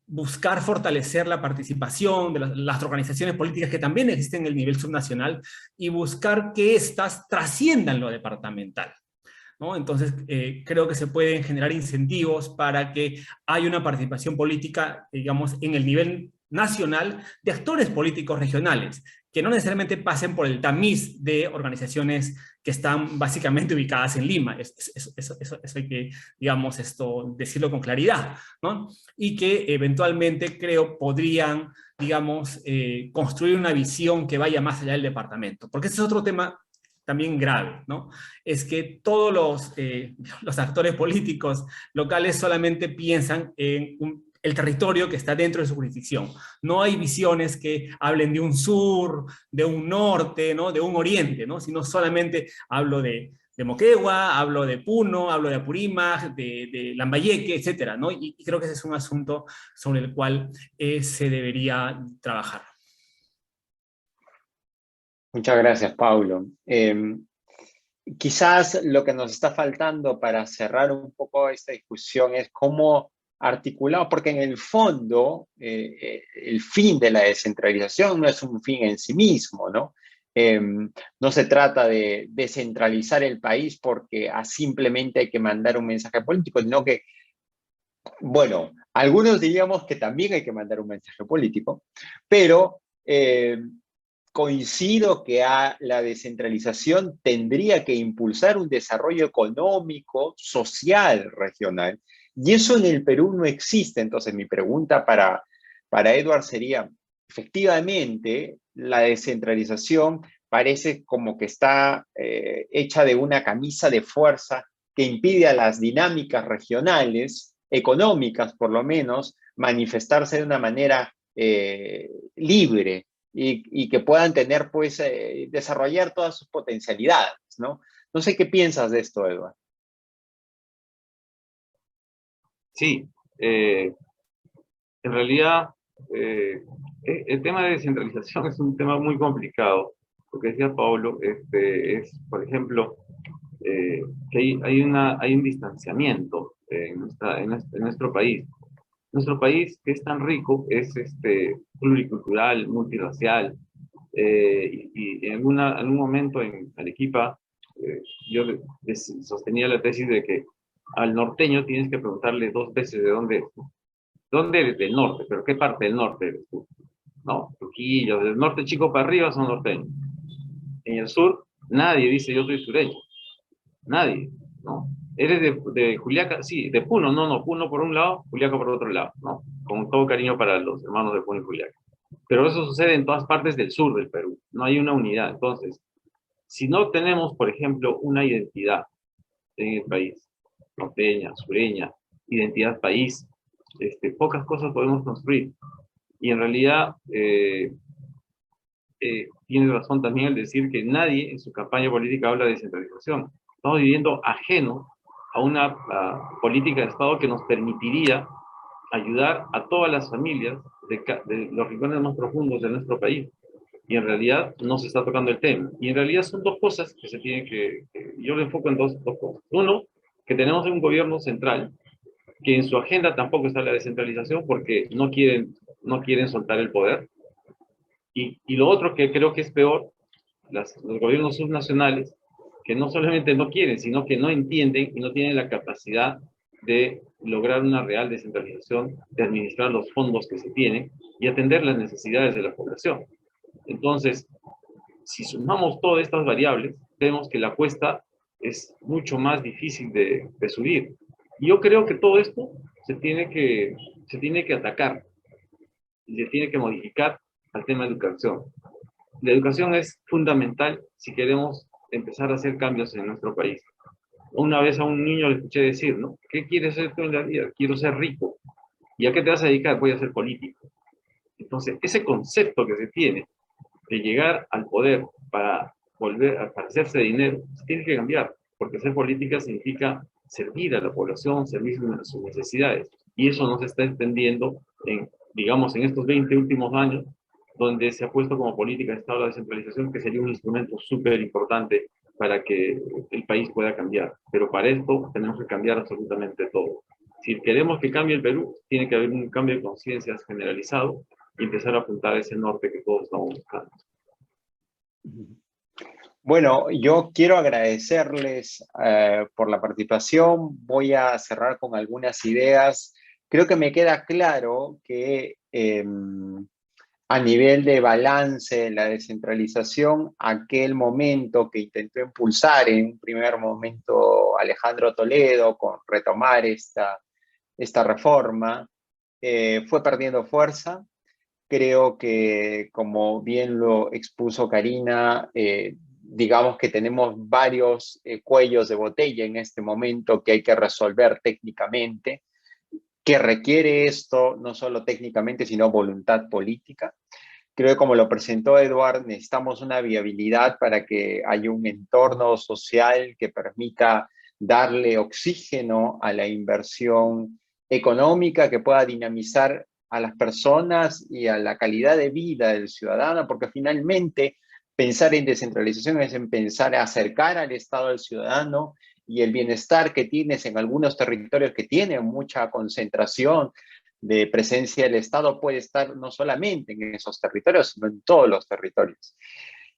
Buscar fortalecer la participación de las organizaciones políticas que también existen en el nivel subnacional y buscar que éstas trasciendan lo departamental, ¿no? Entonces, creo que se pueden generar incentivos para que haya una participación política, digamos, en el nivel nacional de actores políticos regionales, que no necesariamente pasen por el tamiz de organizaciones que están básicamente ubicadas en Lima. Eso hay que, digamos, decirlo con claridad, ¿no? Y que eventualmente, creo, podrían, digamos, construir una visión que vaya más allá del departamento. Porque ese es otro tema también grave, ¿no? Es que todos los actores políticos locales solamente piensan en el territorio que está dentro de su jurisdicción. No hay visiones que hablen de un sur, de un norte, ¿no? De un oriente, ¿no? Sino solamente hablo de Moquegua, hablo de Puno, hablo de Apurímac, de Lambayeque, etcétera, ¿no? Y creo que ese es un asunto sobre el cual se debería trabajar. Muchas gracias, Paulo. Quizás lo que nos está faltando para cerrar un poco esta discusión es cómo articulado, porque en el fondo el fin de la descentralización no es un fin en sí mismo, ¿no? No se trata de descentralizar el país porque simplemente hay que mandar un mensaje político, sino que, bueno, algunos diríamos que también hay que mandar un mensaje político, pero coincido que la descentralización tendría que impulsar un desarrollo económico, social, regional. Y eso en el Perú no existe. Entonces, mi pregunta para Edward sería, efectivamente, la descentralización parece como que está hecha de una camisa de fuerza que impide a las dinámicas regionales, económicas por lo menos, manifestarse de una manera libre, y que puedan tener, pues, desarrollar todas sus potencialidades, ¿no? No sé qué piensas de esto, Eduardo. Sí, en realidad el tema de descentralización es un tema muy complicado. Lo que decía Pablo es, por ejemplo, que hay un distanciamiento en nuestro país. Nuestro país, que es tan rico, es pluricultural, multirracial, y en un momento en Arequipa, yo sostenía la tesis de que al norteño tienes que preguntarle 2 veces de dónde es. ¿Dónde eres? Del norte, pero ¿qué parte del norte eres tú? ¿No? Trujillo, del norte chico para arriba son norteños. En el sur, nadie dice yo soy sureño. Nadie, ¿no? ¿Eres de Juliaca? Sí, de Puno, no, Puno por un lado, Juliaca por otro lado, ¿no? Con todo cariño para los hermanos de Puno y Juliaca. Pero eso sucede en todas partes del sur del Perú, no hay una unidad. Entonces, si no tenemos, por ejemplo, una identidad en el país, norteña, sureña, identidad país, pocas cosas podemos construir. Y en realidad, tiene razón también al decir que nadie en su campaña política habla de descentralización. Estamos viviendo ajeno a una política de Estado que nos permitiría ayudar a todas las familias de los rincones más profundos de nuestro país. Y en realidad no se está tocando el tema. Y en realidad son 2 cosas que se tienen yo lo enfoco en dos cosas. Uno, que tenemos un gobierno central que en su agenda tampoco está la descentralización porque no quieren soltar el poder. Y lo otro que creo que es peor, los gobiernos subnacionales, que no solamente no quieren, sino que no entienden y no tienen la capacidad de lograr una real descentralización, de administrar los fondos que se tienen y atender las necesidades de la población. Entonces, si sumamos todas estas variables, vemos que la cuesta es mucho más difícil de subir. Y yo creo que todo esto se tiene que atacar y se tiene que modificar al tema de educación. La educación es fundamental si queremos empezar a hacer cambios en nuestro país. Una vez a un niño le escuché decir, ¿no? ¿Qué quieres ser tú en la vida? Quiero ser rico. ¿Y a qué te vas a dedicar? Voy a ser político. Entonces, ese concepto que se tiene de llegar al poder para para hacerse dinero, se tiene que cambiar, porque hacer política significa servir a la población, servir sus necesidades. Y eso no se está entendiendo digamos, en estos 20 últimos años, donde se ha puesto como política de Estado la descentralización, que sería un instrumento súper importante para que el país pueda cambiar. Pero para esto tenemos que cambiar absolutamente todo. Si queremos que cambie el Perú, tiene que haber un cambio de conciencias generalizado y empezar a apuntar a ese norte que todos estamos buscando. Bueno, yo quiero agradecerles por la participación. Voy a cerrar con algunas ideas. Creo que me queda claro que a nivel de balance, la descentralización, aquel momento que intentó impulsar en un primer momento Alejandro Toledo con retomar esta reforma, fue perdiendo fuerza. Creo que, como bien lo expuso Karina, digamos que tenemos varios cuellos de botella en este momento que hay que resolver técnicamente, que requiere esto no solo técnicamente, sino voluntad política. Creo que, como lo presentó Eduard, necesitamos una viabilidad para que haya un entorno social que permita darle oxígeno a la inversión económica, que pueda dinamizar a las personas y a la calidad de vida del ciudadano, porque finalmente pensar en descentralización es en pensar en acercar al Estado al ciudadano, y el bienestar que tienes en algunos territorios que tienen mucha concentración de presencia del Estado puede estar no solamente en esos territorios, sino en todos los territorios.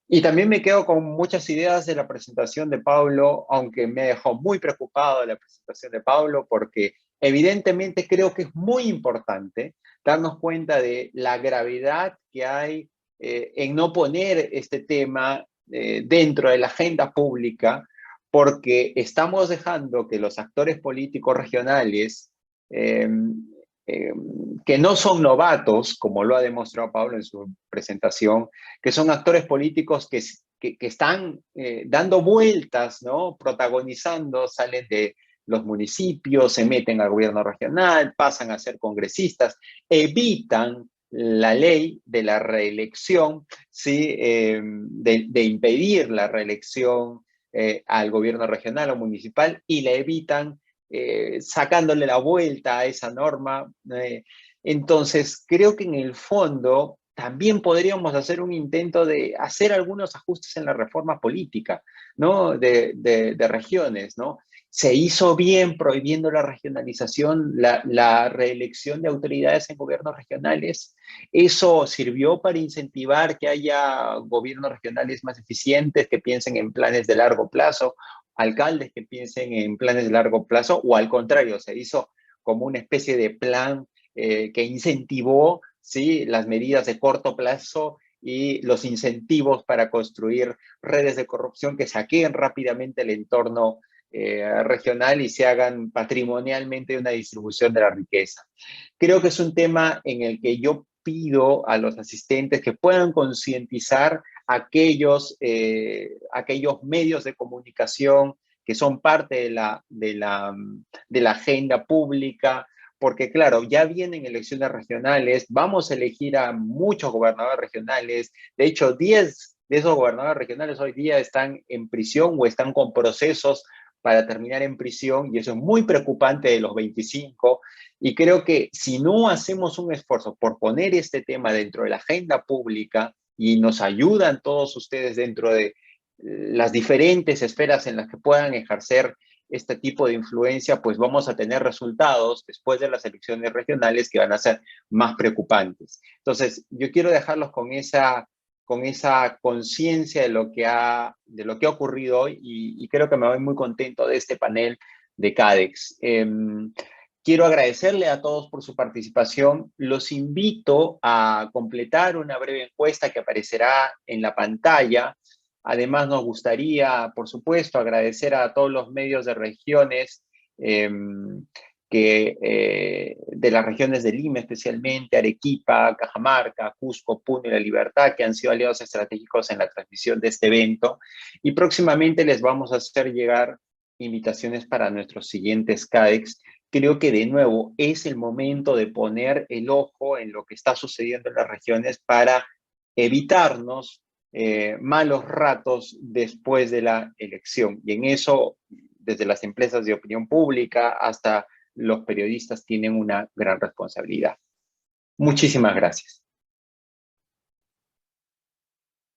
Y también me quedo con muchas ideas de la presentación de Pablo, aunque me dejó muy preocupado la presentación de Pablo, porque evidentemente creo que es muy importante darnos cuenta de la gravedad que hay en no poner este tema dentro de la agenda pública, porque estamos dejando que los actores políticos regionales eh, que no son novatos, como lo ha demostrado Pablo en su presentación, que son actores políticos que están dando vueltas, ¿no? Protagonizando, salen de los municipios, se meten al gobierno regional, pasan a ser congresistas, evitan la ley de la reelección, ¿sí? De impedir la reelección al gobierno regional o municipal, y la evitan sacándole la vuelta a esa norma. Entonces, creo que en el fondo también podríamos hacer un intento de hacer algunos ajustes en la reforma política, ¿no? de regiones, ¿no? Se hizo bien prohibiendo la regionalización, la reelección de autoridades en gobiernos regionales. Eso sirvió para incentivar que haya gobiernos regionales más eficientes, que piensen en planes de largo plazo, alcaldes que piensen en planes de largo plazo, o al contrario, se hizo como una especie de plan que incentivó, ¿sí?, las medidas de corto plazo y los incentivos para construir redes de corrupción que saqueen rápidamente el entorno regional y se hagan patrimonialmente una distribución de la riqueza. Creo que es un tema en el que yo pido a los asistentes que puedan concientizar aquellos medios de comunicación que son parte de la agenda pública, porque claro, ya vienen elecciones regionales, vamos a elegir a muchos gobernadores regionales. De hecho, 10 de esos gobernadores regionales hoy día están en prisión o están con procesos para terminar en prisión, y eso es muy preocupante de los 25, y creo que si no hacemos un esfuerzo por poner este tema dentro de la agenda pública, y nos ayudan todos ustedes dentro de las diferentes esferas en las que puedan ejercer este tipo de influencia, pues vamos a tener resultados después de las elecciones regionales que van a ser más preocupantes. Entonces, yo quiero dejarlos con esa conciencia de lo que ha ocurrido hoy, y creo que me voy muy contento de este panel de CADEX. Quiero agradecerle a todos por su participación. Los invito a completar una breve encuesta que aparecerá en la pantalla. Además, nos gustaría, por supuesto, agradecer a todos los medios de regiones, de las regiones de Lima especialmente, Arequipa, Cajamarca, Cusco, Puno y La Libertad, que han sido aliados estratégicos en la transmisión de este evento. Y próximamente les vamos a hacer llegar invitaciones para nuestros siguientes CADEX. Creo que, de nuevo, es el momento de poner el ojo en lo que está sucediendo en las regiones para evitarnos malos ratos después de la elección. Y en eso, desde las empresas de opinión pública hasta los periodistas tienen una gran responsabilidad. Muchísimas gracias.